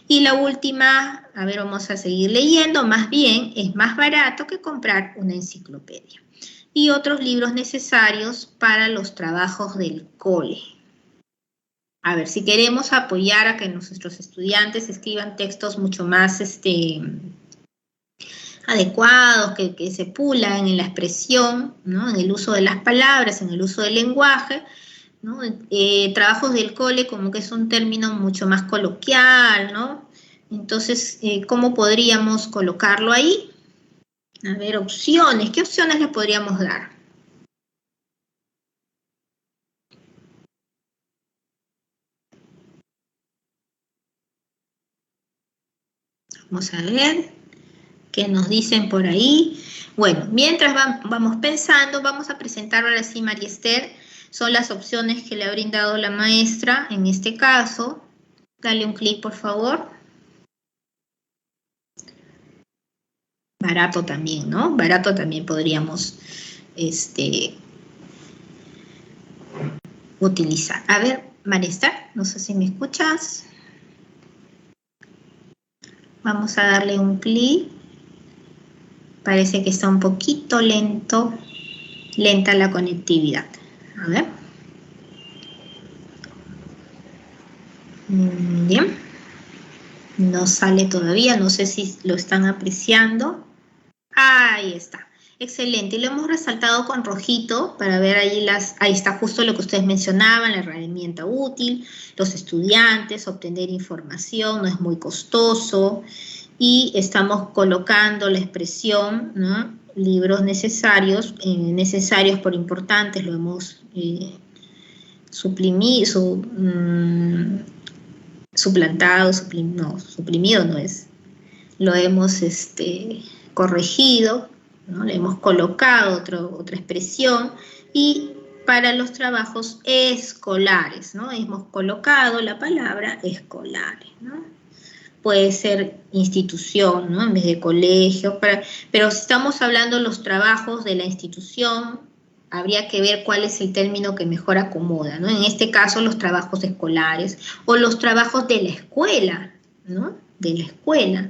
Y la última, a ver, vamos a seguir leyendo, más bien es más barato que comprar una enciclopedia. Y otros libros necesarios para los trabajos del cole. A ver, si queremos apoyar a que nuestros estudiantes escriban textos mucho más adecuados, que se pulan en la expresión, ¿no? En el uso de las palabras, en el uso del lenguaje, ¿no? Trabajos del cole como que es un término mucho más coloquial, ¿no? Entonces, ¿cómo podríamos colocarlo ahí? A ver, opciones. ¿Qué opciones le podríamos dar? Vamos a ver qué nos dicen por ahí. Bueno, mientras vamos pensando, vamos a presentar ahora sí, María Esther, son las opciones que le ha brindado la maestra en este caso. Dale un clic, por favor. Barato también, ¿no? Barato también podríamos utilizar. A ver, María Esther, no sé si me escuchas. Vamos a darle un clic. Parece que está un poquito lenta la conectividad. A ver. Bien. No sale todavía, no sé si lo están apreciando. Ahí está. Excelente. Y lo hemos resaltado con rojito para ver ahí ahí está justo lo que ustedes mencionaban, la herramienta útil, los estudiantes, obtener información, no es muy costoso. Y estamos colocando la expresión, ¿no? Libros necesarios por importantes, lo hemos suprimido no es, lo hemos corregido, ¿no? Le hemos colocado otra expresión, y para los trabajos escolares, ¿no? Hemos colocado la palabra escolares, ¿no? Puede ser institución, ¿no? En vez de colegio, pero si estamos hablando de los trabajos de la institución, habría que ver cuál es el término que mejor acomoda, ¿no? En este caso, los trabajos escolares o los trabajos de la escuela, ¿no? De la escuela.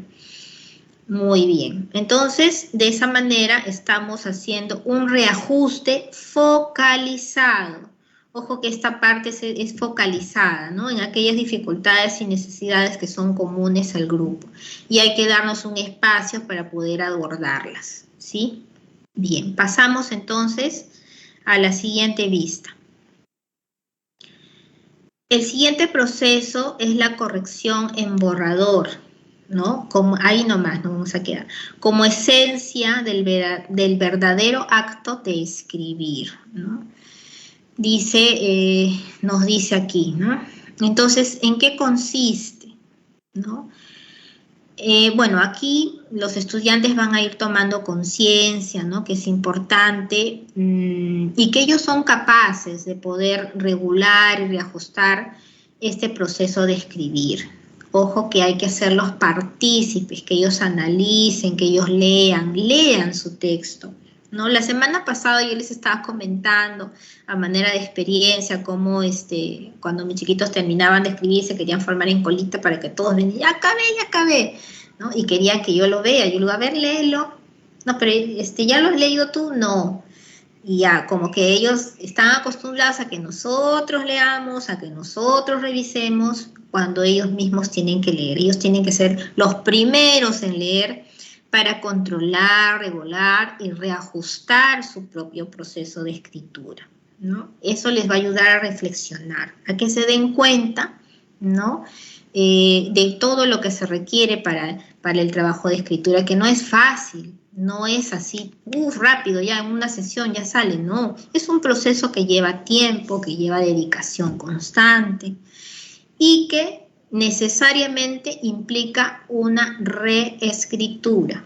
Muy bien. Entonces, de esa manera estamos haciendo un reajuste focalizado. Ojo que esta parte es focalizada, ¿no? En aquellas dificultades y necesidades que son comunes al grupo. Y hay que darnos un espacio para poder abordarlas, ¿sí? Bien, pasamos entonces a la siguiente vista. El siguiente proceso es la corrección en borrador, ¿no? Ahí nomás nos vamos a quedar. Como esencia del verdadero acto de escribir, ¿no? Nos dice aquí, ¿no? Entonces, ¿en qué consiste? ¿No? Bueno, aquí los estudiantes van a ir tomando conciencia, ¿no? Que es importante y que ellos son capaces de poder regular y reajustar este proceso de escribir. Ojo que hay que hacerlos partícipes, que ellos analicen, que ellos lean su texto, ¿no? La semana pasada yo les estaba comentando a manera de experiencia cómo cuando mis chiquitos terminaban de escribir se querían formar en colita para que todos ven, ya acabé, ¿no? Y querían que yo lo vea, yo le digo, a ver, léelo. No, pero ¿ya lo has leído tú? No. Y ya, como que ellos están acostumbrados a que nosotros leamos, a que nosotros revisemos, cuando ellos mismos tienen que leer. Ellos tienen que ser los primeros en leer para controlar, regular y reajustar su propio proceso de escritura, ¿no? Eso les va a ayudar a reflexionar, a que se den cuenta, ¿no? De todo lo que se requiere para el trabajo de escritura, que no es fácil, no es así, rápido, ya en una sesión ya sale, no. Es un proceso que lleva tiempo, que lleva dedicación constante y que necesariamente implica una reescritura,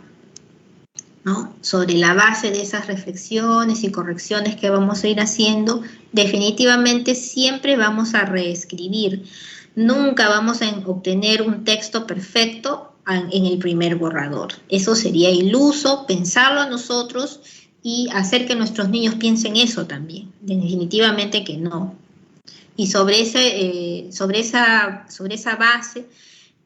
¿no? Sobre la base de esas reflexiones y correcciones que vamos a ir haciendo, definitivamente siempre vamos a reescribir. Nunca vamos a obtener un texto perfecto en el primer borrador. Eso sería iluso pensarlo nosotros y hacer que nuestros niños piensen eso también. Definitivamente que no. Y sobre esa base,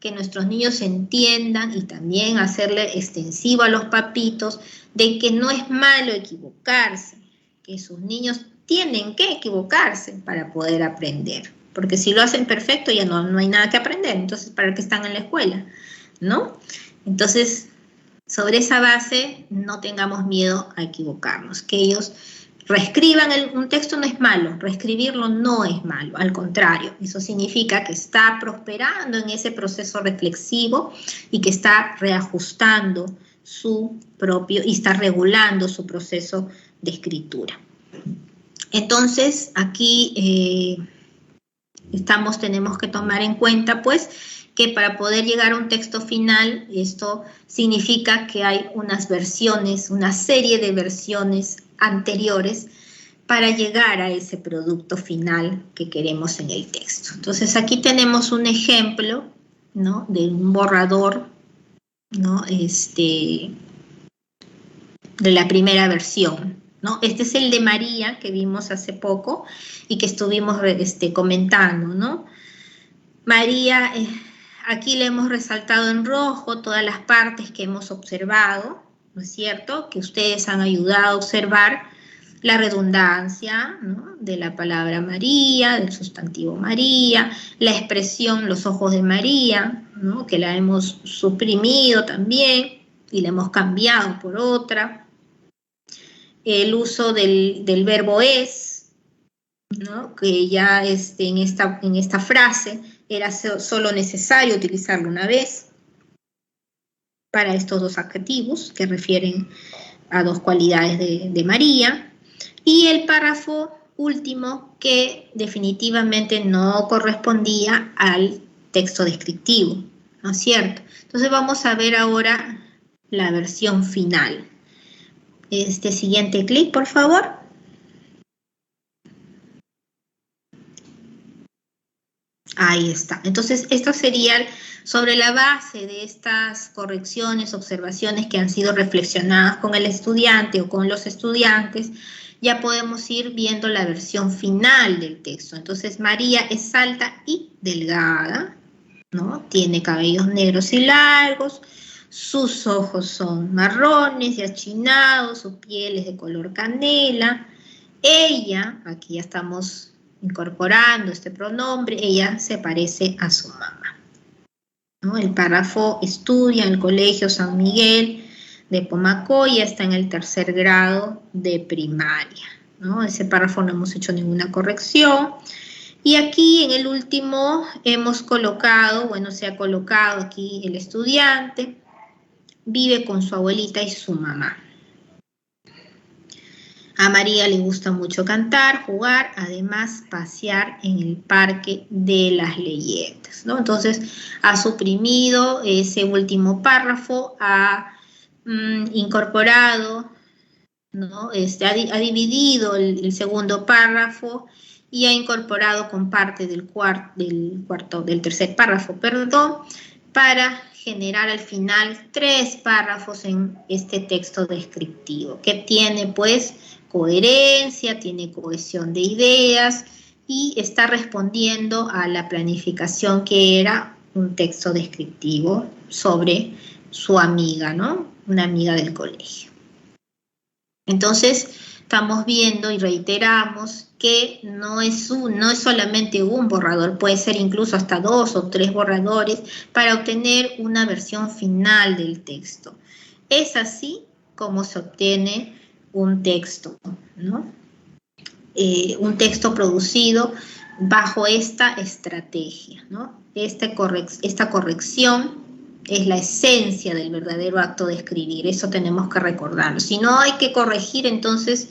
que nuestros niños entiendan y también hacerle extensivo a los papitos de que no es malo equivocarse, que sus niños tienen que equivocarse para poder aprender. Porque si lo hacen perfecto ya no hay nada que aprender, entonces ¿para qué están en la escuela? ¿No? Entonces, sobre esa base no tengamos miedo a equivocarnos, que ellos reescriban un texto no es malo, reescribirlo no es malo, al contrario, eso significa que está prosperando en ese proceso reflexivo y que está reajustando su propio y está regulando su proceso de escritura. Entonces, aquí tenemos que tomar en cuenta, pues, que para poder llegar a un texto final, esto significa que hay unas versiones, una serie de versiones anteriores para llegar a ese producto final que queremos en el texto. Entonces aquí tenemos un ejemplo, ¿no?, de un borrador, ¿no?, de la primera versión, ¿no? Este es el de María que vimos hace poco y que estuvimos comentando, ¿no? María, aquí le hemos resaltado en rojo todas las partes que hemos observado, ¿no es cierto?, que ustedes han ayudado a observar la redundancia, ¿no?, de la palabra María, del sustantivo María, la expresión los ojos de María, ¿no?, que la hemos suprimido también y la hemos cambiado por otra. El uso del verbo es, ¿no?, que ya en esta frase era solo necesario utilizarlo una vez para estos dos adjetivos que refieren a dos cualidades de María. Y el párrafo último que definitivamente no correspondía al texto descriptivo, ¿no es cierto? Entonces vamos a ver ahora la versión final. Siguiente clic, por favor. Ahí está. Entonces, esto sería sobre la base de estas correcciones, observaciones que han sido reflexionadas con el estudiante o con los estudiantes, ya podemos ir viendo la versión final del texto. Entonces, María es alta y delgada, ¿no? Tiene cabellos negros y largos, sus ojos son marrones y achinados, su piel es de color canela. Ella, aquí ya estamos incorporando este pronombre, ella se parece a su mamá, ¿no? El párrafo estudia en el Colegio San Miguel de Pomacoy, está en el 3er grado de primaria, ¿no? Ese párrafo no hemos hecho ninguna corrección. Y aquí en el último hemos colocado, bueno, se ha colocado aquí el estudiante, vive con su abuelita y su mamá. A María le gusta mucho cantar, jugar, además pasear en el Parque de las Leyendas, ¿no? Entonces ha suprimido ese último párrafo, ha incorporado, ¿no? Ha dividido el segundo párrafo y ha incorporado con parte del tercer párrafo, perdón, para generar al final 3 párrafos en este texto descriptivo, que tiene pues coherencia, tiene cohesión de ideas y está respondiendo a la planificación que era un texto descriptivo sobre su amiga, ¿no? Una amiga del colegio. Entonces, estamos viendo y reiteramos que no es solamente un borrador, puede ser incluso hasta 2 o 3 borradores para obtener una versión final del texto. Es así como se obtiene un texto, ¿no? Un texto producido bajo esta estrategia, ¿no? Esta corrección es la esencia del verdadero acto de escribir, eso tenemos que recordarlo. Si no hay que corregir, entonces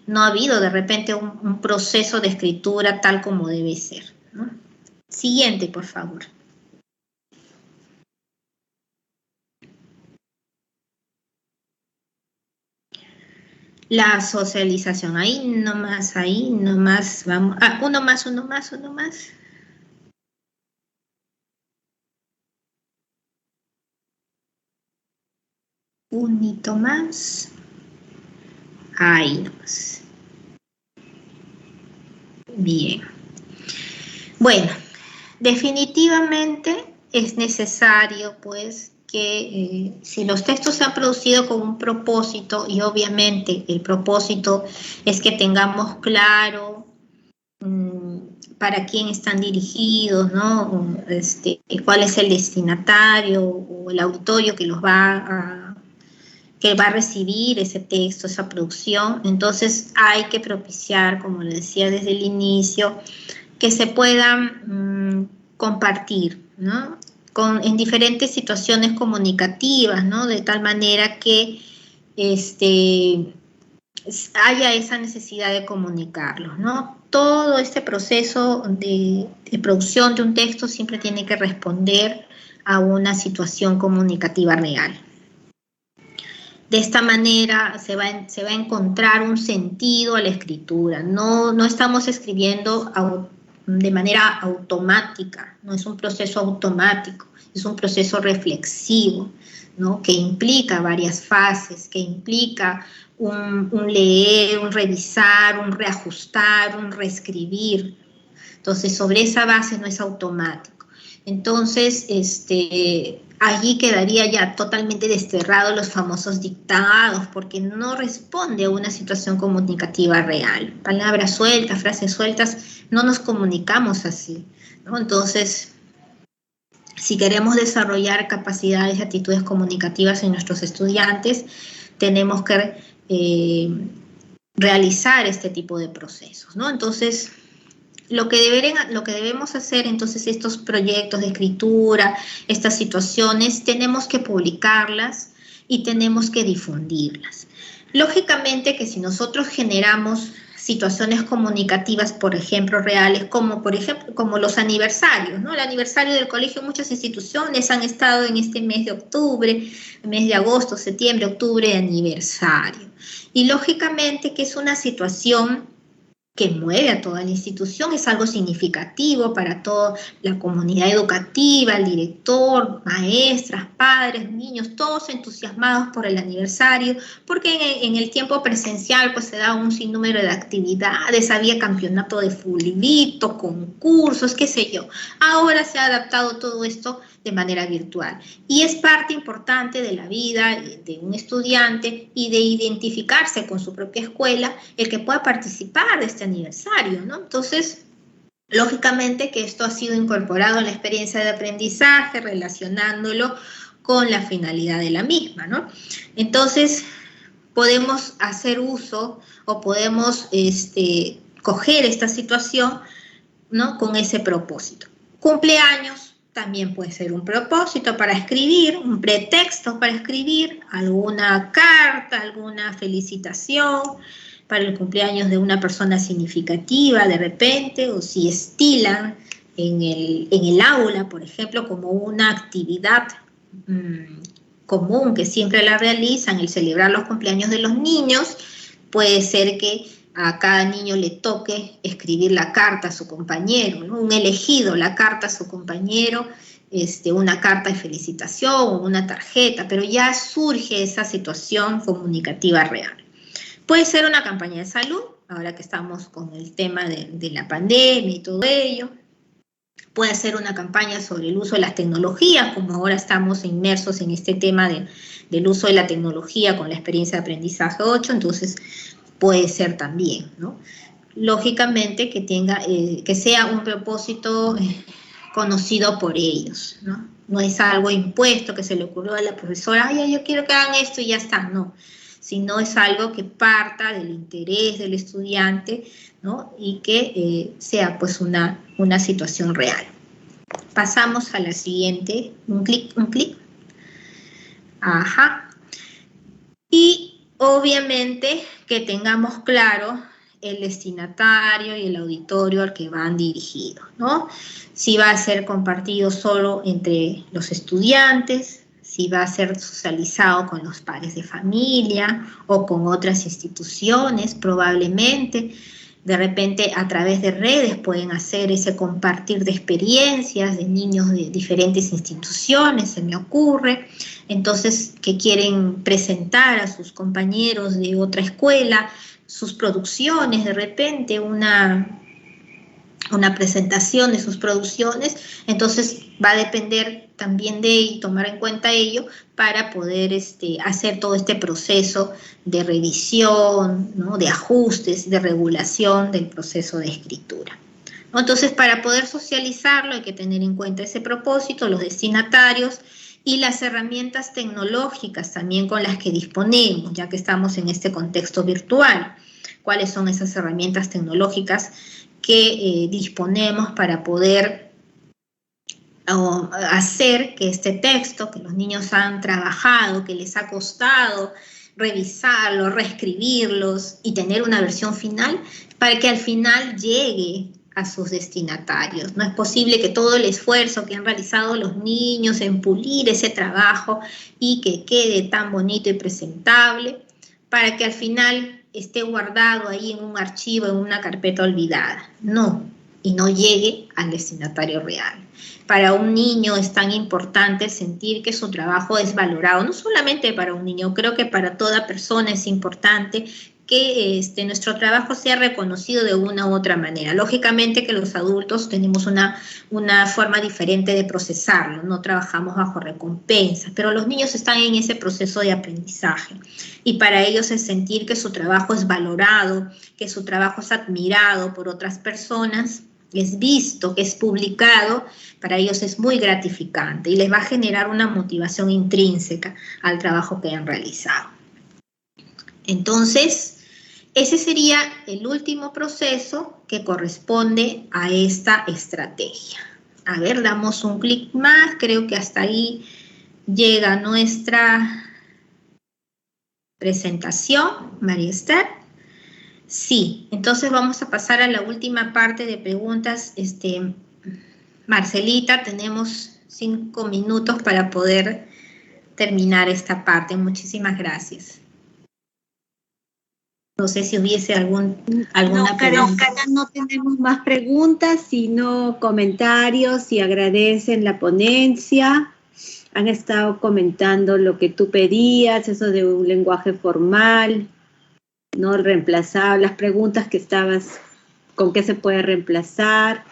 no ha habido de repente un proceso de escritura tal como debe ser, ¿no? Siguiente, por favor. La socialización, ahí nomás, vamos. Ah, uno más. Un hito más. Ahí nomás. Bien. Bueno, definitivamente es necesario, pues, que si los textos se han producido con un propósito, y obviamente el propósito es que tengamos claro para quién están dirigidos, ¿no? Cuál es el destinatario o el auditorio que va a recibir ese texto, esa producción. Entonces hay que propiciar, como le decía desde el inicio, que se puedan compartir, ¿no? En diferentes situaciones comunicativas, ¿no? De tal manera que haya esa necesidad de comunicarlos, ¿no? Todo este proceso de producción de un texto siempre tiene que responder a una situación comunicativa real. De esta manera se va a encontrar un sentido a la escritura. No estamos escribiendo de manera automática, no es un proceso automático, es un proceso reflexivo, ¿no? Que implica varias fases, que implica un leer, un revisar, un reajustar, un reescribir. Entonces, sobre esa base no es automático. Entonces, allí quedaría ya totalmente desterrado los famosos dictados, porque no responde a una situación comunicativa real. Palabras sueltas, frases sueltas, no nos comunicamos así, ¿no? Entonces, si queremos desarrollar capacidades y actitudes comunicativas en nuestros estudiantes, tenemos que realizar este tipo de procesos, ¿no? Entonces, lo que debemos hacer, entonces, estos proyectos de escritura, estas situaciones, tenemos que publicarlas y tenemos que difundirlas. Lógicamente que si nosotros generamos situaciones comunicativas, por ejemplo, reales, como los aniversarios, ¿no? El aniversario del colegio, muchas instituciones han estado en este mes de octubre, mes de agosto, septiembre, octubre, de aniversario. Y lógicamente que es una situación que mueve a toda la institución, es algo significativo para toda la comunidad educativa, el director, maestras, padres, niños, todos entusiasmados por el aniversario, porque en el tiempo presencial pues se da un sinnúmero de actividades, había campeonato de fulbito, concursos, qué sé yo. Ahora se ha adaptado todo esto de manera virtual. Y es parte importante de la vida de un estudiante y de identificarse con su propia escuela el que pueda participar de este aniversario, ¿no? Entonces, lógicamente que esto ha sido incorporado en la experiencia de aprendizaje, relacionándolo con la finalidad de la misma, ¿no? Entonces, podemos hacer uso o podemos coger esta situación, ¿no? Con ese propósito. Cumpleaños también puede ser un propósito para escribir, un pretexto para escribir alguna carta, alguna felicitación para el cumpleaños de una persona significativa de repente, o si estilan en el aula, por ejemplo, como una actividad común que siempre la realizan, el celebrar los cumpleaños de los niños, puede ser que a cada niño le toque escribir la carta a su compañero, ¿no? Un elegido, la carta a su compañero, una carta de felicitación o una tarjeta, pero ya surge esa situación comunicativa real. Puede ser una campaña de salud, ahora que estamos con el tema de la pandemia y todo ello. Puede ser una campaña sobre el uso de las tecnologías, como ahora estamos inmersos en este tema del uso de la tecnología con la experiencia de aprendizaje 8, entonces puede ser también, ¿no? Lógicamente que sea un propósito conocido por ellos, ¿no? No es algo impuesto que se le ocurrió a la profesora, ay, yo quiero que hagan esto y ya está, no. Sino es algo que parta del interés del estudiante, ¿no? Y que sea pues una situación real. Pasamos a la siguiente, un clic. Ajá. Y obviamente que tengamos claro el destinatario y el auditorio al que van dirigidos, ¿no? Si va a ser compartido solo entre los estudiantes, si va a ser socializado con los padres de familia o con otras instituciones, probablemente. De repente, a través de redes pueden hacer ese compartir de experiencias de niños de diferentes instituciones, se me ocurre. Entonces, que quieren presentar a sus compañeros de otra escuela sus producciones, de repente una presentación de sus producciones, entonces va a depender también de ello, tomar en cuenta ello para poder hacer todo este proceso de revisión, ¿no? De ajustes, de regulación del proceso de escritura, ¿no? Entonces, para poder socializarlo hay que tener en cuenta ese propósito, los destinatarios y las herramientas tecnológicas también con las que disponemos, ya que estamos en este contexto virtual. ¿Cuáles son esas herramientas tecnológicas que disponemos para poder hacer que este texto que los niños han trabajado, que les ha costado revisarlos, reescribirlos y tener una versión final para que al final llegue a sus destinatarios. No es posible que todo el esfuerzo que han realizado los niños en pulir ese trabajo y que quede tan bonito y presentable, para que al final esté guardado ahí en un archivo, en una carpeta olvidada. No, y no llegue al destinatario real. Para un niño es tan importante sentir que su trabajo es valorado, no solamente para un niño, creo que para toda persona es importante que nuestro trabajo sea reconocido de una u otra manera. Lógicamente que los adultos tenemos una forma diferente de procesarlo, no trabajamos bajo recompensas, pero los niños están en ese proceso de aprendizaje y para ellos es sentir que su trabajo es valorado, que su trabajo es admirado por otras personas, es visto, que es publicado, para ellos es muy gratificante y les va a generar una motivación intrínseca al trabajo que han realizado. Entonces, ese sería el último proceso que corresponde a esta estrategia. A ver, damos un clic más, creo que hasta ahí llega nuestra presentación, María Esther. Sí, entonces vamos a pasar a la última parte de preguntas. Marcelita, tenemos 5 minutos para poder terminar esta parte. Muchísimas gracias. No sé si hubiese alguna pregunta. No tenemos más preguntas, sino comentarios y agradecen la ponencia. Han estado comentando lo que tú pedías, eso de un lenguaje formal, no reemplazar, las preguntas que estabas, con qué se puede reemplazar,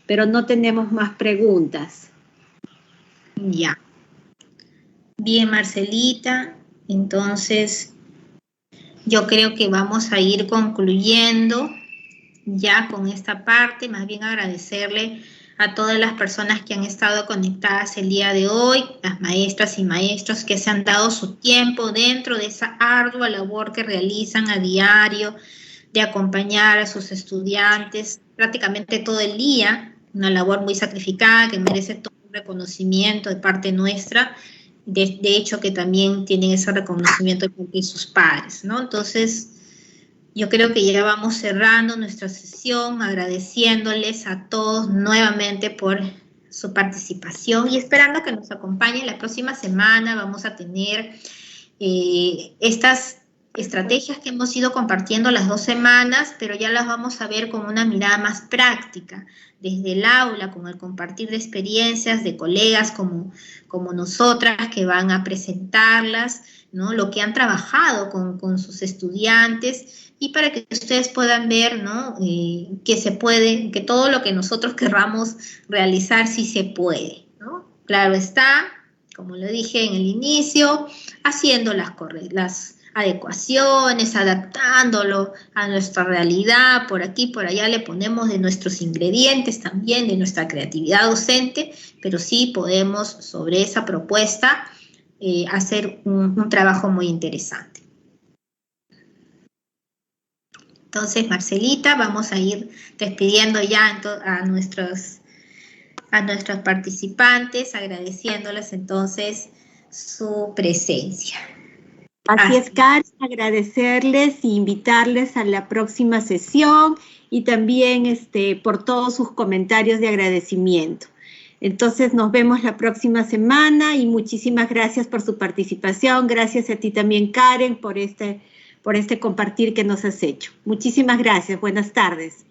pero no tenemos más preguntas. Ya. Bien, Marcelita, entonces yo creo que vamos a ir concluyendo ya con esta parte, más bien agradecerle a todas las personas que han estado conectadas el día de hoy, las maestras y maestros que se han dado su tiempo dentro de esa ardua labor que realizan a diario, de acompañar a sus estudiantes prácticamente todo el día, una labor muy sacrificada que merece todo un reconocimiento de parte nuestra. De hecho, que también tienen ese reconocimiento de sus padres, ¿no? Entonces, yo creo que ya vamos cerrando nuestra sesión, agradeciéndoles a todos nuevamente por su participación y esperando que nos acompañen la próxima semana. Vamos a tener estas estrategias que hemos ido compartiendo las 2 semanas, pero ya las vamos a ver con una mirada más práctica, desde el aula, con el compartir de experiencias de colegas como nosotras que van a presentarlas, ¿no? Lo que han trabajado con sus estudiantes y para que ustedes puedan ver, ¿no? Que se puede, que todo lo que nosotros querramos realizar sí se puede, ¿no? Claro está, como lo dije en el inicio, haciendo las adecuaciones, adaptándolo a nuestra realidad, por aquí, por allá le ponemos de nuestros ingredientes también, de nuestra creatividad docente, pero sí podemos sobre esa propuesta hacer un trabajo muy interesante. Entonces, Marcelita, vamos a ir despidiendo ya a nuestros participantes, agradeciéndoles entonces su presencia. Así es, Karen, agradecerles e invitarles a la próxima sesión y también por todos sus comentarios de agradecimiento. Entonces nos vemos la próxima semana y muchísimas gracias por su participación. Gracias a ti también, Karen, por este compartir que nos has hecho. Muchísimas gracias. Buenas tardes.